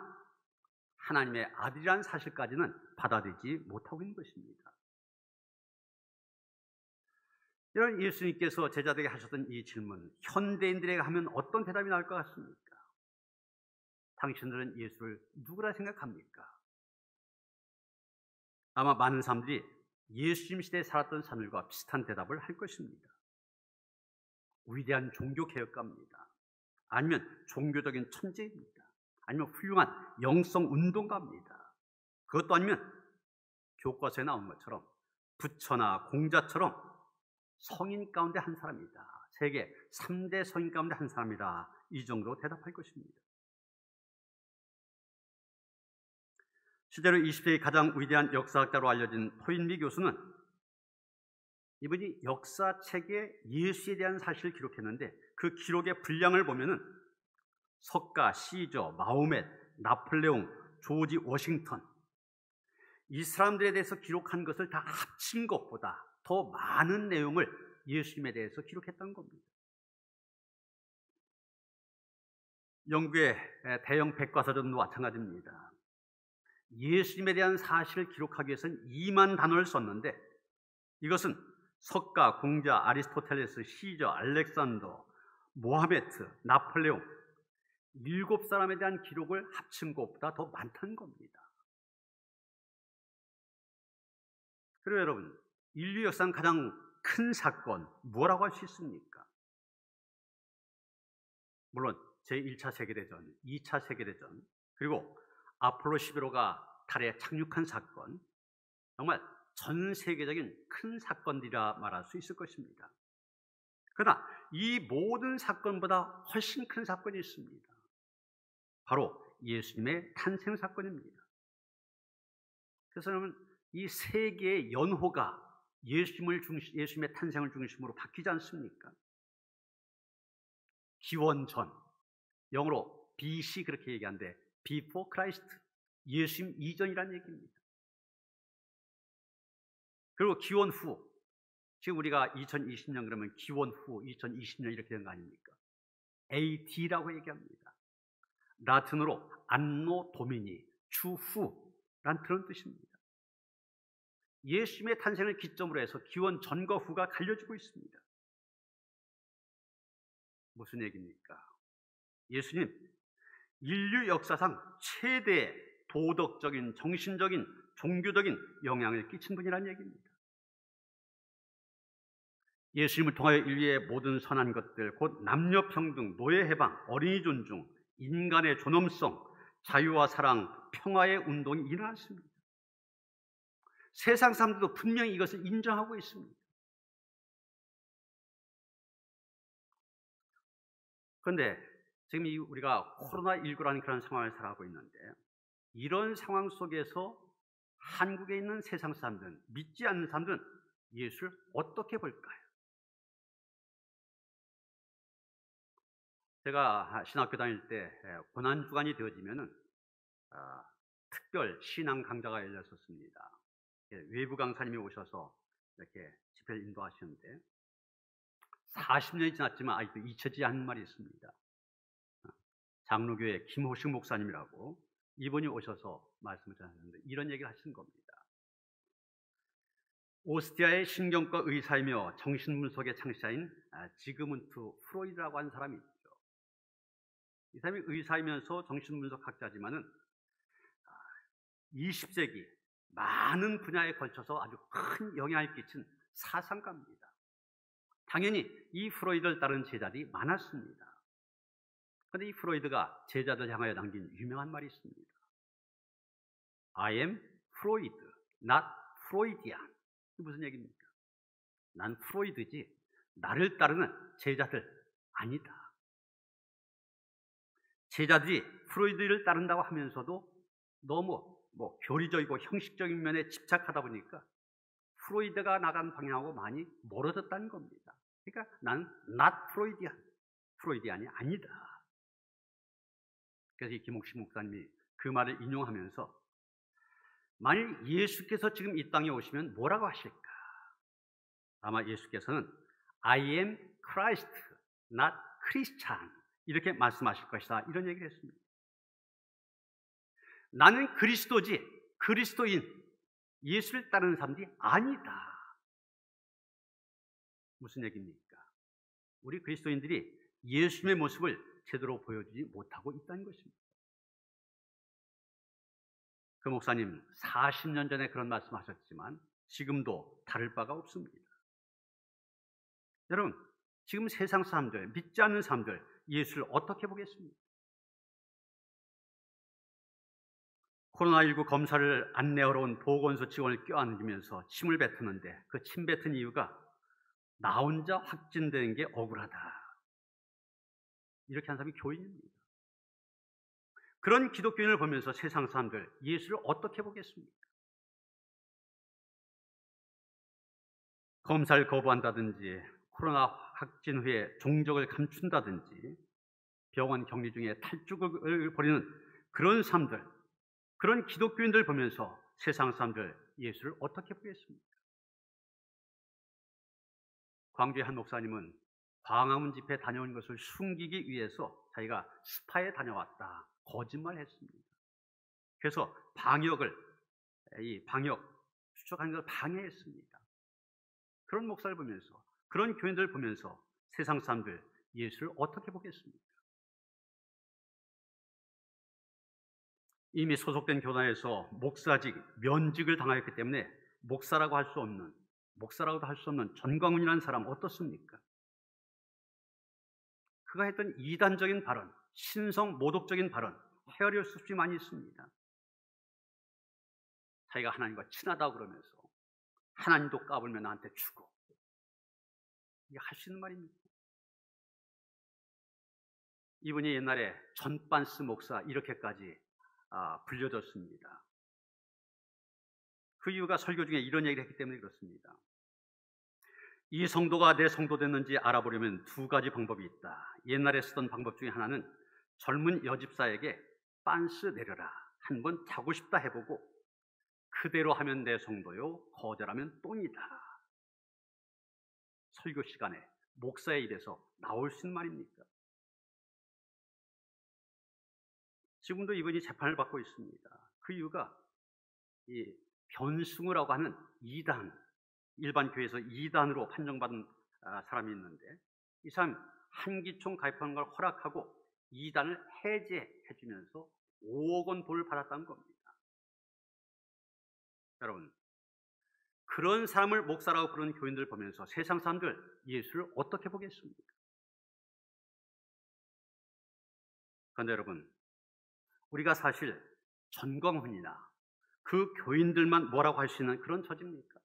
하나님의 아들이라는 사실까지는 받아들이지 못하고 있는 것입니다. 이런 예수님께서 제자들에게 하셨던 이 질문, 현대인들에게 하면 어떤 대답이 나올 것 같습니까? 당신들은 예수를 누구라 생각합니까? 아마 많은 사람들이 예수님 시대에 살았던 사람들과 비슷한 대답을 할 것입니다. 위대한 종교개혁가입니다. 아니면 종교적인 천재입니다. 아니면 훌륭한 영성운동가입니다. 그것도 아니면 교과서에 나온 것처럼 부처나 공자처럼 성인 가운데 한 사람이다. 세계 3대 성인 가운데 한 사람이다. 이 정도로 대답할 것입니다. 실제로 20세기 가장 위대한 역사학자로 알려진 토인비 교수는 이분이 역사책에 예수에 대한 사실을 기록했는데 그 기록의 분량을 보면은 석가, 시저, 마호멧, 나폴레옹, 조지 워싱턴 이 사람들에 대해서 기록한 것을 다 합친 것보다 더 많은 내용을 예수님에 대해서 기록했던 겁니다. 영국의 대형 백과사전도 마찬가지입니다. 예수님에 대한 사실을 기록하기 위해서는 2만 단어를 썼는데 이것은 석가, 공자, 아리스토텔레스, 시저, 알렉산더, 모하메트, 나폴레옹 7사람에 대한 기록을 합친 것보다 더 많다는 겁니다. 그리고 여러분, 인류 역사상 가장 큰 사건 뭐라고 할 수 있습니까? 물론 제1차 세계대전, 2차 세계대전 그리고 아폴로 11호가 달에 착륙한 사건, 정말 전 세계적인 큰 사건이라 말할 수 있을 것입니다. 그러나 이 모든 사건보다 훨씬 큰 사건이 있습니다. 바로 예수님의 탄생 사건입니다. 그래서 여러분, 이 세계의 연호가 예수님의 탄생을 중심으로 바뀌지 않습니까? 기원전, 영어로 BC 그렇게 얘기하는데 Before Christ, 예수님 이전이라는 얘기입니다. 그리고 기원 후, 지금 우리가 2020년 그러면 기원 후 2020년 이렇게 된 거 아닙니까? AD라고 얘기합니다. 라틴어로 안노 도미니, 추후라는 그런 뜻입니다. 예수님의 탄생을 기점으로 해서 기원 전과 후가 갈려지고 있습니다. 무슨 얘기입니까? 예수님, 인류 역사상 최대의 도덕적인, 정신적인, 종교적인 영향을 끼친 분이라는 얘기입니다. 예수님을 통하여 인류의 모든 선한 것들, 곧 남녀평등, 노예해방, 어린이 존중, 인간의 존엄성, 자유와 사랑, 평화의 운동이 일어났습니다. 세상 사람들도 분명히 이것을 인정하고 있습니다. 그런데 지금 우리가 코로나19라는 그런 상황을 살아가고 있는데, 이런 상황 속에서 한국에 있는 세상 사람들은, 믿지 않는 사람들은 예수를 어떻게 볼까요? 제가 신학교 다닐 때 고난주간이 되어지면은 특별 신앙 강좌가 열렸었습니다. 외부 강사님이 오셔서 이렇게 집회를 인도하시는데, 40년이 지났지만 아직도 잊혀지지 않는 말이 있습니다. 장로교회 김호식 목사님이라고, 이분이 오셔서 말씀을 전하셨는데 이런 얘기를 하신 겁니다. 오스트리아의 신경과 의사이며 정신분석의 창시자인 지그문트 프로이드라고 하는 사람이 있죠. 이 사람이 의사이면서 정신분석학자지만은 20세기 많은 분야에 걸쳐서 아주 큰 영향을 끼친 사상가입니다. 당연히 이 프로이드를 따른 제자들이 많았습니다. 그런데 이 프로이드가 제자들 향하여 남긴 유명한 말이 있습니다. I am Freud, not Freudian. 이게 무슨 얘기입니까? 난 프로이드지 나를 따르는 제자들 아니다. 제자들이 프로이드를 따른다고 하면서도 너무 교리적이고 형식적인 면에 집착하다 보니까 프로이드가 나간 방향하고 많이 멀어졌다는 겁니다. 그러니까 난 not Freudian, 프로이디안이 아니다. 그래서 이 김옥식 목사님이 그 말을 인용하면서, 만일 예수께서 지금 이 땅에 오시면 뭐라고 하실까? 아마 예수께서는 I am Christ, not Christian 이렇게 말씀하실 것이다, 이런 얘기를 했습니다. 나는 그리스도지 그리스도인, 예수를 따르는 사람들이 아니다. 무슨 얘기입니까? 우리 그리스도인들이 예수님의 모습을 제대로 보여주지 못하고 있다는 것입니다. 그 목사님 40년 전에 그런 말씀하셨지만 지금도 다를 바가 없습니다. 여러분, 지금 세상 사람들, 믿지 않는 사람들 예수를 어떻게 보겠습니까? 코로나19 검사를 안내하러 온 보건소 직원을 껴안으면서 침을 뱉었는데, 그 침 뱉은 이유가 나 혼자 확진되는 게 억울하다, 이렇게 한 사람이 교인입니다. 그런 기독교인을 보면서 세상 사람들 예수를 어떻게 보겠습니까? 검사를 거부한다든지, 코로나 확진 후에 종족을 감춘다든지, 병원 격리 중에 탈주를 벌이는 그런 사람들, 그런 기독교인들 보면서 세상 사람들 예수를 어떻게 보겠습니까? 광주의 한 목사님은 광화문 집회에 다녀온 것을 숨기기 위해서 자기가 스파에 다녀왔다 거짓말했습니다. 그래서 방역 수축하는 걸 방해했습니다. 그런 목사를 보면서, 그런 교인들을 보면서 세상 사람들 예수를 어떻게 보겠습니까? 이미 소속된 교단에서 목사직, 면직을 당하였기 때문에 목사라고도 할 수 없는 전광훈이라는 사람 어떻습니까? 그가 했던 이단적인 발언, 신성 모독적인 발언 헤아릴 수 없이 많이 있습니다. 자기가 하나님과 친하다고 그러면서 하나님도 까불면 나한테 주고, 이게 할 수 있는 말입니까? 이분이 옛날에 전반스 목사 이렇게까지 불려졌습니다. 그 이유가 설교 중에 이런 얘기를 했기 때문에 그렇습니다. 이 성도가 내 성도 됐는지 알아보려면 두 가지 방법이 있다. 옛날에 쓰던 방법 중에 하나는 젊은 여집사에게 빤스 내려라, 한번 타고 싶다 해보고 그대로 하면 내 성도요, 거절하면 똥이다. 설교 시간에 목사의 입에서 나올 수 있는 말입니까? 지금도 이분이 재판을 받고 있습니다. 그 이유가 이 변승우라고 하는 이단, 일반 교회에서 이단으로 판정받은 사람이 있는데, 이 사람 한기총 가입하는 걸 허락하고 이단을 해제해 주면서 5억 원 돈을 받았다는 겁니다. 여러분, 그런 사람을 목사라고 부르는 교인들 보면서 세상 사람들 예수를 어떻게 보겠습니까? 그런데 여러분, 우리가 사실 전광훈이나 그 교인들만 뭐라고 할 수 있는 그런 처지입니까?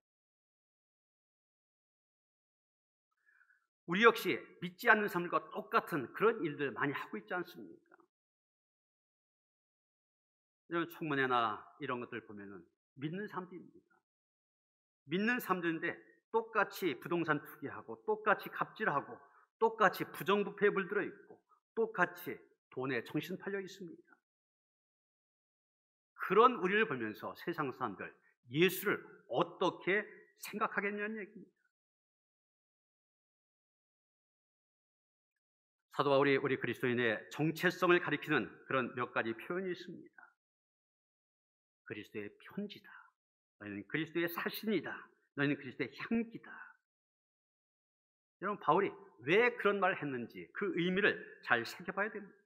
우리 역시 믿지 않는 사람들과 똑같은 그런 일들 많이 하고 있지 않습니까? 이런 청문회나 이런 것들 보면은 믿는 사람들입니다. 믿는 사람들인데 똑같이 부동산 투기하고 똑같이 갑질하고 똑같이 부정부패에 물들어 있고 똑같이 돈에 정신 팔려 있습니다. 그런 우리를 보면서 세상 사람들 예수를 어떻게 생각하겠냐는 얘기입니다. 사도 바울이 우리 그리스도인의 정체성을 가리키는 그런 몇 가지 표현이 있습니다. 그리스도의 편지다. 너희는 그리스도의 사신이다. 너희는 그리스도의 향기다. 여러분, 바울이 왜 그런 말을 했는지 그 의미를 잘 새겨봐야 됩니다.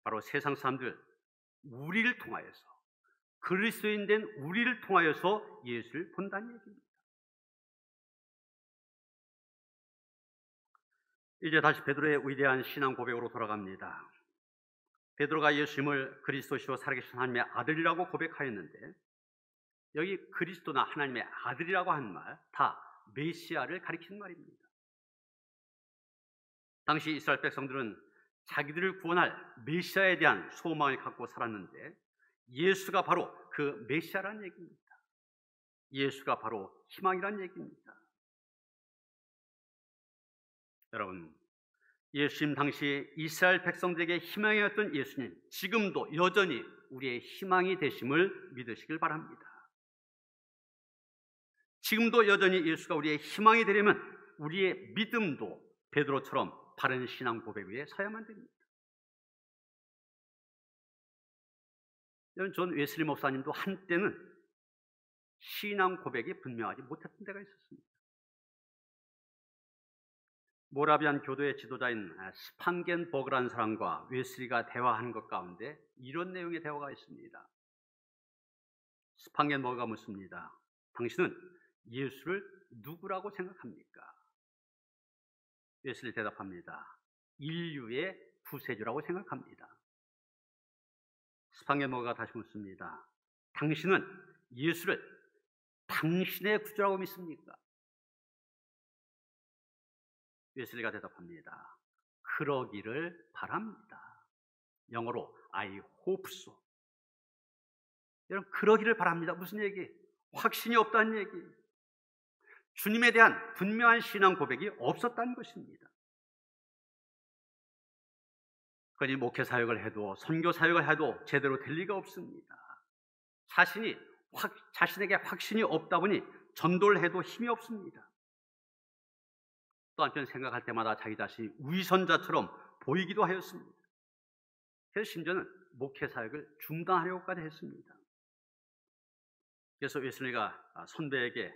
바로 세상 사람들 우리를 통하여서, 그리스도인 된 우리를 통하여서 예수를 본다는 얘기입니다. 이제 다시 베드로의 위대한 신앙 고백으로 돌아갑니다. 베드로가 예수님을 그리스도시요 살아계신 하나님의 아들이라고 고백하였는데, 여기 그리스도나 하나님의 아들이라고 하는 말 다 메시아를 가리키는 말입니다. 당시 이스라엘 백성들은 자기들을 구원할 메시아에 대한 소망을 갖고 살았는데, 예수가 바로 그 메시아라는 얘기입니다. 예수가 바로 희망이라는 얘기입니다. 여러분, 예수님 당시 이스라엘 백성들에게 희망이었던 예수님, 지금도 여전히 우리의 희망이 되심을 믿으시길 바랍니다. 지금도 여전히 예수가 우리의 희망이 되려면 우리의 믿음도 베드로처럼 바른 신앙 고백 위에 서야만 됩니다. 존 웨슬리 목사님도 한때는 신앙 고백이 분명하지 못했던 때가 있었습니다. 모라비안 교도의 지도자인 스판겐버그라는 사람과 웨슬리가 대화하는 것 가운데 이런 내용의 대화가 있습니다. 스판겐버그가 묻습니다. 당신은 예수를 누구라고 생각합니까? 웨슬리 대답합니다. 인류의 구세주라고 생각합니다. 스판겐버그가 다시 묻습니다. 당신은 예수를 당신의 구주라고 믿습니까? 웨슬리가 대답합니다. 그러기를 바랍니다. 영어로 I hope so. 여러분, 그러기를 바랍니다. 무슨 얘기? 확신이 없다는 얘기. 주님에 대한 분명한 신앙 고백이 없었다는 것입니다. 그러니 목회 사역을 해도 선교 사역을 해도 제대로 될 리가 없습니다. 자신에게 확신이 없다 보니 전도를 해도 힘이 없습니다. 또 한편 생각할 때마다 자기 자신이 위선자처럼 보이기도 하였습니다. 그래서 심지어는 목회 사역을 중단하려고까지 했습니다. 그래서 웨슬리가 선배에게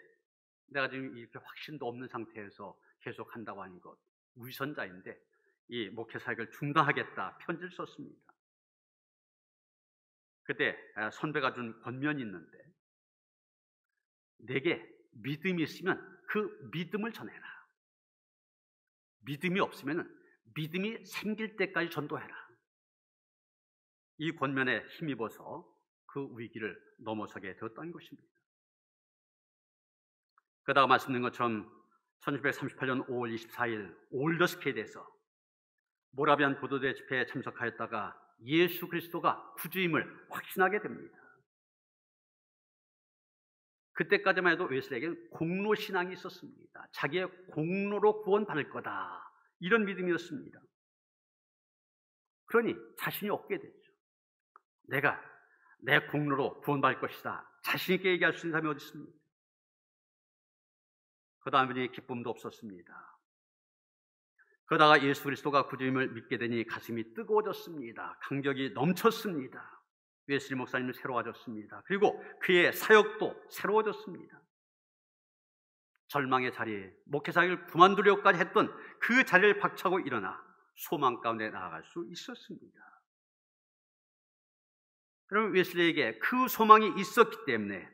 내가 지금 이렇게 확신도 없는 상태에서 계속 한다고 하는 것, 위선자인데 이 목회 사역을 중단하겠다 편지를 썼습니다. 그때 선배가 준 권면이 있는데, 내게 믿음이 있으면 그 믿음을 전해라. 믿음이 없으면 믿음이 생길 때까지 전도해라. 이 권면에 힘입어서 그 위기를 넘어서게 되었다는 것입니다. 그러다가 말씀드린 것처럼 1938년 5월 24일 올더스케이드에서 모라비안 보도대 집회에 참석하였다가 예수 그리스도가 구주임을 확신하게 됩니다. 그때까지만 해도 웨슬리에게는 공로 신앙이 있었습니다. 자기의 공로로 구원받을 거다, 이런 믿음이었습니다. 그러니 자신이 없게 되죠. 내가 내 공로로 구원받을 것이다, 자신 있게 얘기할 수 있는 사람이 어디 있습니까? 그 다음에 기쁨도 없었습니다. 그러다가 예수 그리스도가 구주임을 믿게 되니 가슴이 뜨거워졌습니다. 감격이 넘쳤습니다. 웨슬리 목사님은 새로워졌습니다. 그리고 그의 사역도 새로워졌습니다. 절망의 자리에 목회사역을 그만두려고까지 했던 그 자리를 박차고 일어나 소망 가운데 나아갈 수 있었습니다. 여러분, 웨슬리에게 그 소망이 있었기 때문에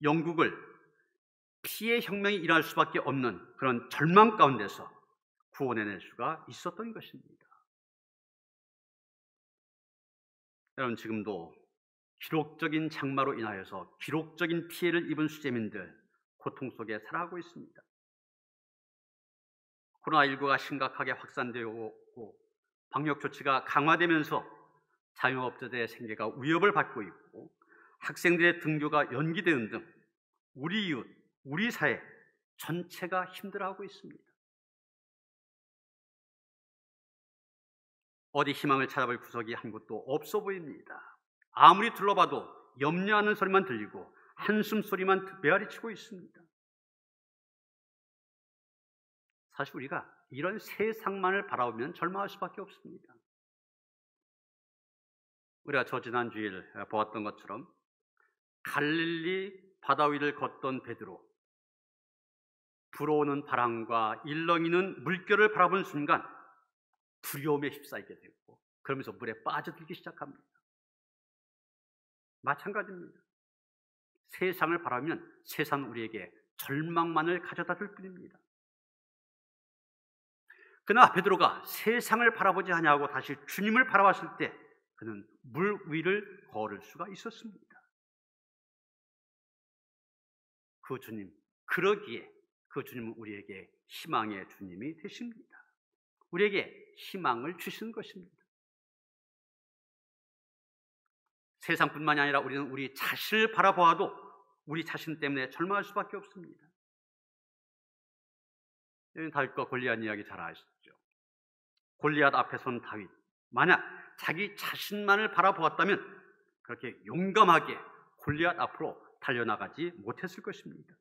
영국을 피해 혁명이 일어날 수밖에 없는 그런 절망 가운데서 구원해낼 수가 있었던 것입니다. 여러분, 지금도 기록적인 장마로 인하여서 기록적인 피해를 입은 수재민들 고통 속에 살아가고 있습니다. 코로나19가 심각하게 확산되고 방역 조치가 강화되면서 자영업자들의 생계가 위협을 받고 있고 학생들의 등교가 연기되는 등 우리 이웃, 우리 사회 전체가 힘들어하고 있습니다. 어디 희망을 찾아볼 구석이 한 곳도 없어 보입니다. 아무리 둘러봐도 염려하는 소리만 들리고 한숨 소리만 메아리치고 있습니다. 사실 우리가 이런 세상만을 바라보면 절망할 수밖에 없습니다. 우리가 저지난 주일 보았던 것처럼 갈릴리 바다 위를 걷던 베드로, 불어오는 바람과 일렁이는 물결을 바라본 순간 두려움에 휩싸이게 되고 그러면서 물에 빠져들기 시작합니다. 마찬가지입니다. 세상을 바라보면 세상은 우리에게 절망만을 가져다 줄 뿐입니다. 그러나 베드로가 세상을 바라보지 아니하고 다시 주님을 바라봤을 때 그는 물 위를 걸을 수가 있었습니다. 그 주님, 그러기에 그 주님은 우리에게 희망의 주님이 되십니다. 우리에게 희망을 주시는 것입니다. 세상뿐만이 아니라 우리는 우리 자신을 바라보아도 우리 자신 때문에 절망할 수밖에 없습니다. 여러분, 다윗과 골리앗 이야기 잘 아시죠? 골리앗 앞에 선 다윗, 만약 자기 자신만을 바라보았다면 그렇게 용감하게 골리앗 앞으로 달려나가지 못했을 것입니다.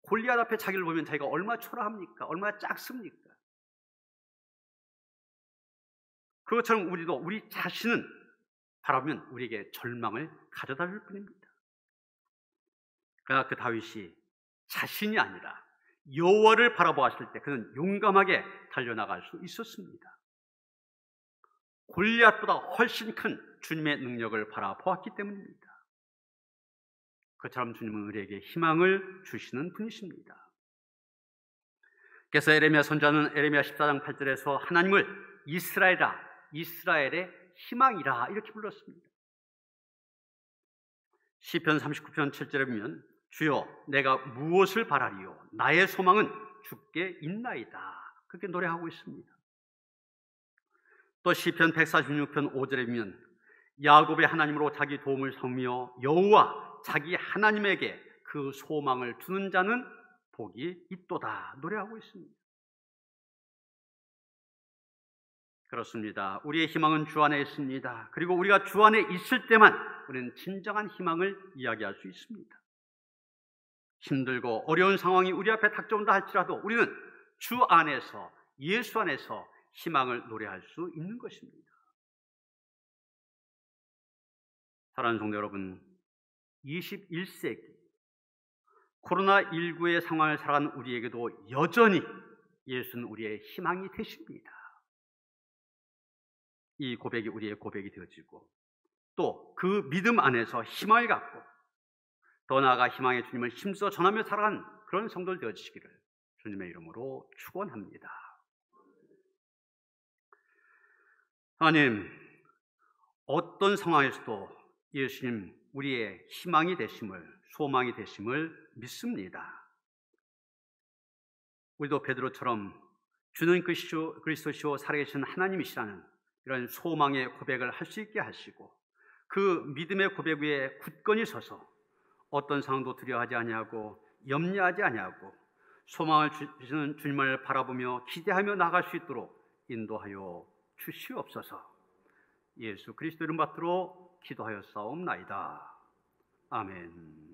골리앗 앞에 자기를 보면 자기가 얼마나 초라합니까? 얼마나 작습니까? 그것처럼 우리도 우리 자신은 바라보면 우리에게 절망을 가져다 줄 뿐입니다. 그러나 그 다윗이 자신이 아니라 여호와를 바라보았을 때 그는 용감하게 달려나갈 수 있었습니다. 골리앗보다 훨씬 큰 주님의 능력을 바라보았기 때문입니다. 그처럼 주님은 우리에게 희망을 주시는 분이십니다. 그래서 에레미야 선지자는 에레미야 14장 8절에서 하나님을 이스라엘이라, 이스라엘의 희망이라 이렇게 불렀습니다. 시편 39편 7절에 보면 주여 내가 무엇을 바라리요 나의 소망은 주께 있나이다 그렇게 노래하고 있습니다. 또 시편 146편 5절에 보면 야곱의 하나님으로 자기 도움을 섬기며 여호와 자기 하나님에게 그 소망을 두는 자는 복이 있도다 노래하고 있습니다. 그렇습니다. 우리의 희망은 주 안에 있습니다. 그리고 우리가 주 안에 있을 때만 우리는 진정한 희망을 이야기할 수 있습니다. 힘들고 어려운 상황이 우리 앞에 닥쳐온다 할지라도 우리는 주 안에서, 예수 안에서 희망을 노래할 수 있는 것입니다. 사랑하는 성도 여러분, 21세기 코로나19의 상황을 살아가는 우리에게도 여전히 예수는 우리의 희망이 되십니다. 이 고백이 우리의 고백이 되어지고 또 그 믿음 안에서 희망을 갖고 더 나아가 희망의 주님을 힘써 전하며 살아가는 그런 성도들 되어지시기를 주님의 이름으로 축원합니다. 하나님, 어떤 상황에서도 예수님 우리의 희망이 되심을, 소망이 되심을 믿습니다. 우리도 베드로처럼 주는 그리스도시요 살아계신 하나님이시라는 이런 소망의 고백을 할 수 있게 하시고 그 믿음의 고백 위에 굳건히 서서 어떤 상황도 두려워하지 아니하고 염려하지 아니하고 소망을 주시는 주님을 바라보며 기대하며 나아갈 수 있도록 인도하여 주시옵소서. 예수 그리스도 이름 받들어 기도하여 싸움나이다. 아멘.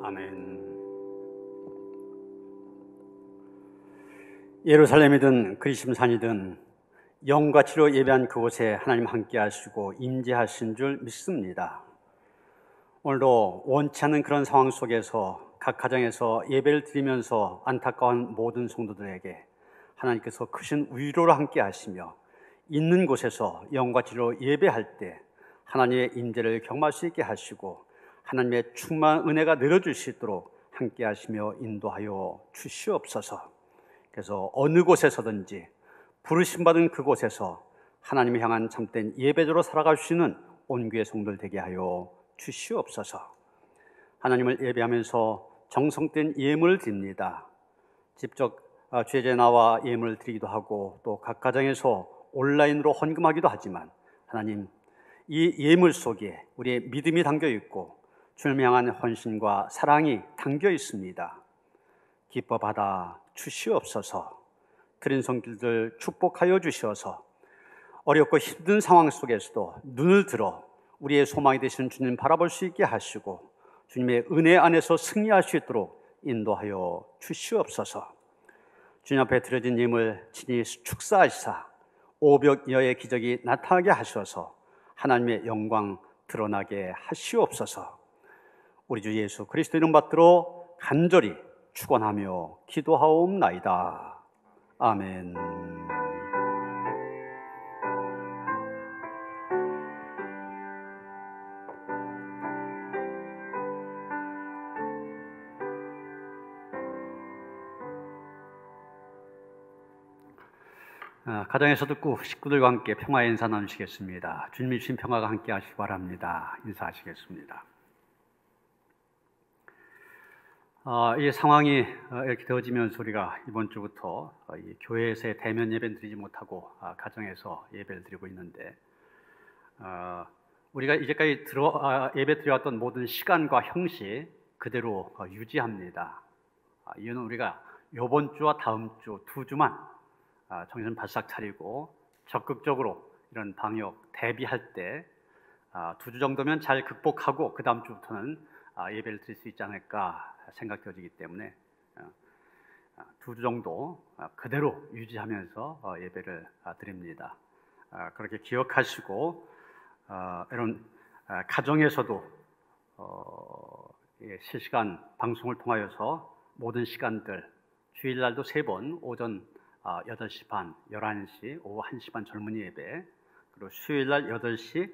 아멘. 예루살렘이든 그리심산이든 영과 치로 예배한 그곳에 하나님 함께 하시고 임재하신 줄 믿습니다. 오늘도 원치 않는 그런 상황 속에서 각 가정에서 예배를 드리면서 안타까운 모든 성도들에게 하나님께서 크신 위로를 함께 하시며 있는 곳에서 영과 치로 예배할 때 하나님의 임재를 경험할 수 있게 하시고 하나님의 충만한 은혜가 내려줄 수 있도록 함께 하시며 인도하여 주시옵소서. 그래서 어느 곳에서든지 부르심받은 그곳에서 하나님을 향한 참된 예배자로 살아갈 수 있는 온교의 성도들 되게 하여 주시옵소서. 하나님을 예배하면서 정성된 예물을 드립니다. 직접 주의자에 나와 예물을 드리기도 하고 또 각 가정에서 온라인으로 헌금하기도 하지만 하나님, 이 예물 속에 우리의 믿음이 담겨 있고 주님을 향한 헌신과 사랑이 담겨 있습니다. 기뻐 받아 주시옵소서. 드린 손길들 축복하여 주시어서 어렵고 힘든 상황 속에서도 눈을 들어 우리의 소망이 되시는 주님 바라볼 수 있게 하시고 주님의 은혜 안에서 승리할 수 있도록 인도하여 주시옵소서. 주님 앞에 드려진 예물 친히 축사하시사 오벽여의 기적이 나타나게 하셔서 하나님의 영광 드러나게 하시옵소서. 우리 주 예수 그리스도 이름 받들어 간절히 축원하며 기도하옵나이다. 아멘. 가정에서 듣고 식구들과 함께 평화의 인사 나누시겠습니다. 주님이 주신 평화가 함께 하시기 바랍니다. 인사하시겠습니다. 이 상황이 이렇게 되어지면서 우리가 이번 주부터 이 교회에서의 대면 예배를 드리지 못하고 가정에서 예배를 드리고 있는데 우리가 이제까지 예배 드려왔던 모든 시간과 형식 그대로 유지합니다. 이유는 우리가 이번 주와 다음 주 두 주만 정신 바싹 차리고 적극적으로 이런 방역 대비할 때 두 주 정도면 잘 극복하고 그 다음 주부터는 예배를 드릴 수 있지 않을까 생각되어지기 때문에 두 주 정도 그대로 유지하면서 예배를 드립니다. 그렇게 기억하시고 이런 가정에서도 실시간 방송을 통하여서 모든 시간들 주일날도 3번 오전 8시 반, 11시, 오후 1시 반 젊은이 예배, 그리고 수요일날 8시,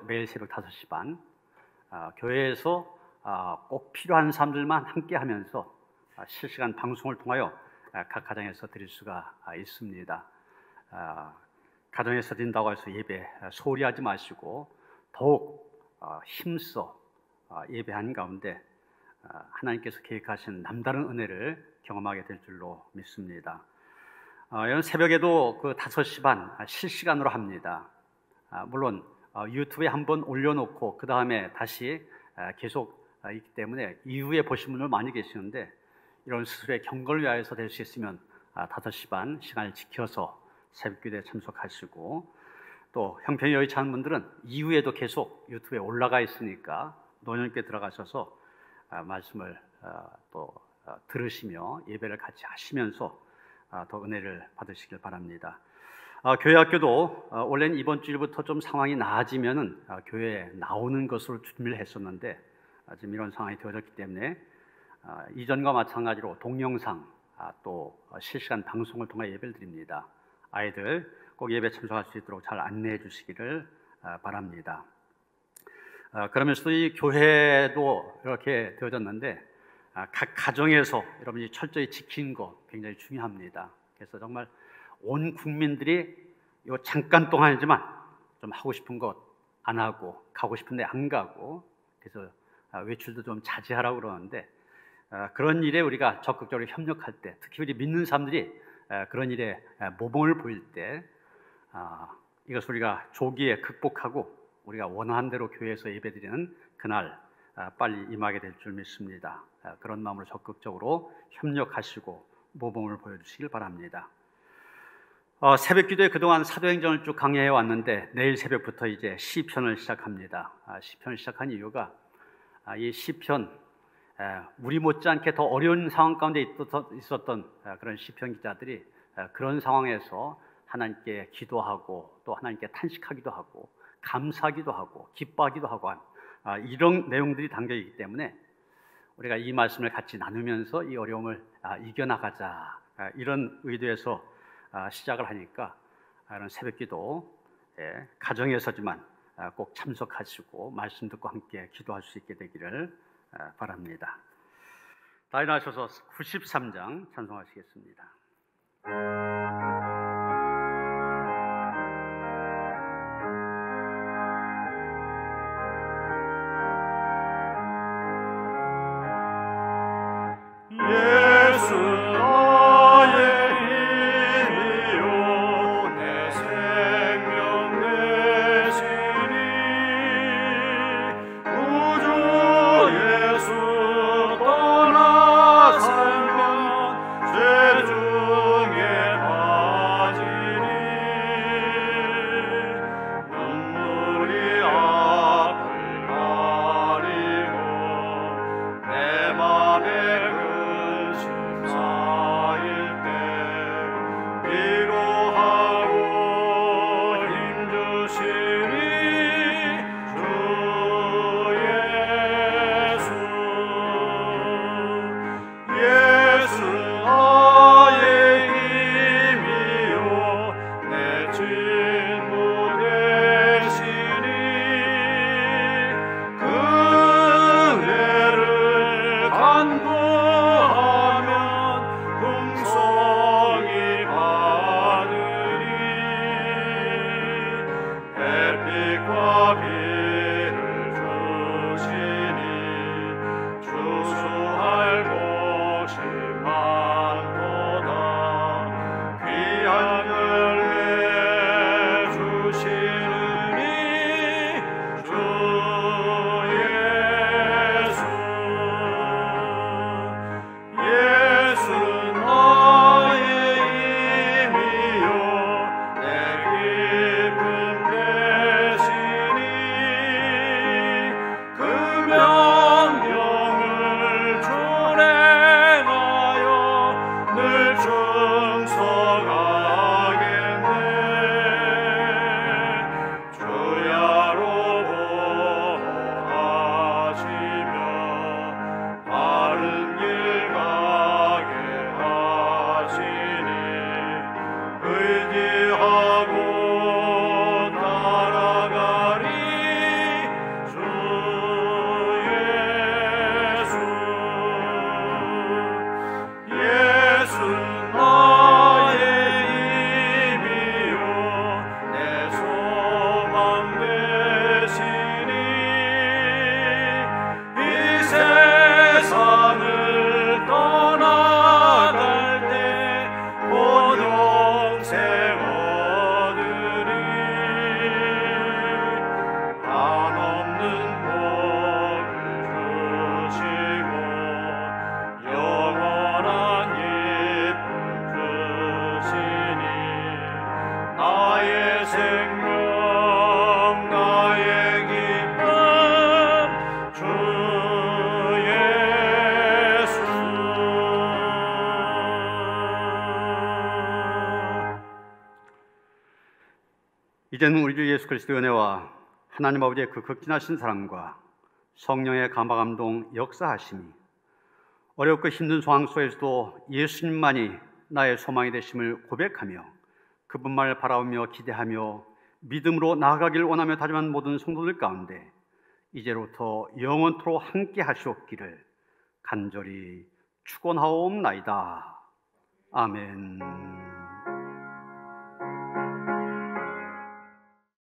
매일 새벽 5시 반, 교회에서 꼭 필요한 사람들만 함께 하면서 실시간 방송을 통하여 각 가정에서 드릴 수가 있습니다. 가정에서 드린다고 해서 예배 소홀히 하지 마시고 더욱 힘써 예배하는 가운데 하나님께서 계획하신 남다른 은혜를 경험하게 될 줄로 믿습니다. 이런 새벽에도 그 5시 반 실시간으로 합니다. 물론 유튜브에 한번 올려놓고 그 다음에 다시 계속 있기 때문에 이후에 보신 분들 많이 계시는데 이런 스스로의 경건을 위하여서 될 수 있으면 5시 반 시간을 지켜서 새벽기도에 참석하시고 또 형편이 여의치 않은 분들은 이후에도 계속 유튜브에 올라가 있으니까 노년께 들어가셔서 말씀을 또 들으시며 예배를 같이 하시면서 더 은혜를 받으시길 바랍니다. 교회 학교도 원래는 이번 주일부터 좀 상황이 나아지면은 교회에 나오는 것으로 준비를 했었는데 지금 이런 상황이 되어졌기 때문에 이전과 마찬가지로 동영상 또 실시간 방송을 통해 예배를 드립니다. 아이들 꼭 예배 참석할 수 있도록 잘 안내해 주시기를 바랍니다. 그러면서도 이 교회도 이렇게 되어졌는데 각 가정에서 여러분이 철저히 지키는 것 굉장히 중요합니다. 그래서 정말 온 국민들이 이 잠깐 동안이지만 좀 하고 싶은 것 안 하고 가고 싶은데 안 가고 그래서 외출도 좀 자제하라고 그러는데 그런 일에 우리가 적극적으로 협력할 때 특히 우리 믿는 사람들이 그런 일에 모범을 보일 때 이것을 우리가 조기에 극복하고 우리가 원하는 대로 교회에서 예배드리는 그날 빨리 임하게 될 줄 믿습니다. 그런 마음으로 적극적으로 협력하시고 모범을 보여주시길 바랍니다. 새벽 기도에 그동안 사도행전을 쭉 강의해 왔는데 내일 새벽부터 이제 시편을 시작합니다. 시편을 시작한 이유가 이 시편 우리 못지않게 더 어려운 상황 가운데 있었던 그런 시편 기자들이 그런 상황에서 하나님께 기도하고 또 하나님께 탄식하기도 하고 감사하기도 하고 기뻐하기도 하고 이런 내용들이 담겨 있기 때문에 우리가 이 말씀을 같이 나누면서 이 어려움을 이겨나가자, 이런 의도에서 시작을 하니까 이런 새벽기도 가정에서지만 꼭 참석하시고 말씀 듣고 함께 기도할 수 있게 되기를 바랍니다. 다 일어나셔서 93장 찬송하시겠습니다. 예수 나의 힘이요 내 생명 되시니 구주 예수 떠나 살면 죄 중에 빠지니 눈물이 앞을 가리고 내 맘에 쌓일 때 위로하고 힘주시니 주 예수 나의 힘이요 내 친구 되시니 그 은혜를 간구하면 풍성히 받으리 햇빛과 비를 주시니 주수할 곳이 많도다 귀한 열매 주시느니 주 예수 나의 힘이요 내 기쁨 되시니 그 명령을 준행하여 늘 충성하겠네 주야로 보호하시며 바른 길 가게 하시니 의지하고 따라가리 주 예수 나의 힘이요 내 소망 되시니 이 세상을 떠나갈 때 본 영생 얻으리 한없는 복을 주시고 영원한 기쁨 주시니 나의 생명 나의 기쁨 주 예수 이제는 우리 주 예수 그리스도의 은혜와 하나님 아버지의 그 극진하신 사랑과 성령의 감화감동 역사하심이 어렵고 힘든 상황 속에서도 예수님만이 나의 소망이 되심을 고백하며 그분만을 바라보며 기대하며 믿음으로 나아가길 원하며 다짐한 모든 성도들 가운데 이제로부터 영원토록 함께 하시옵기를 간절히 축원하옵나이다. 아멘.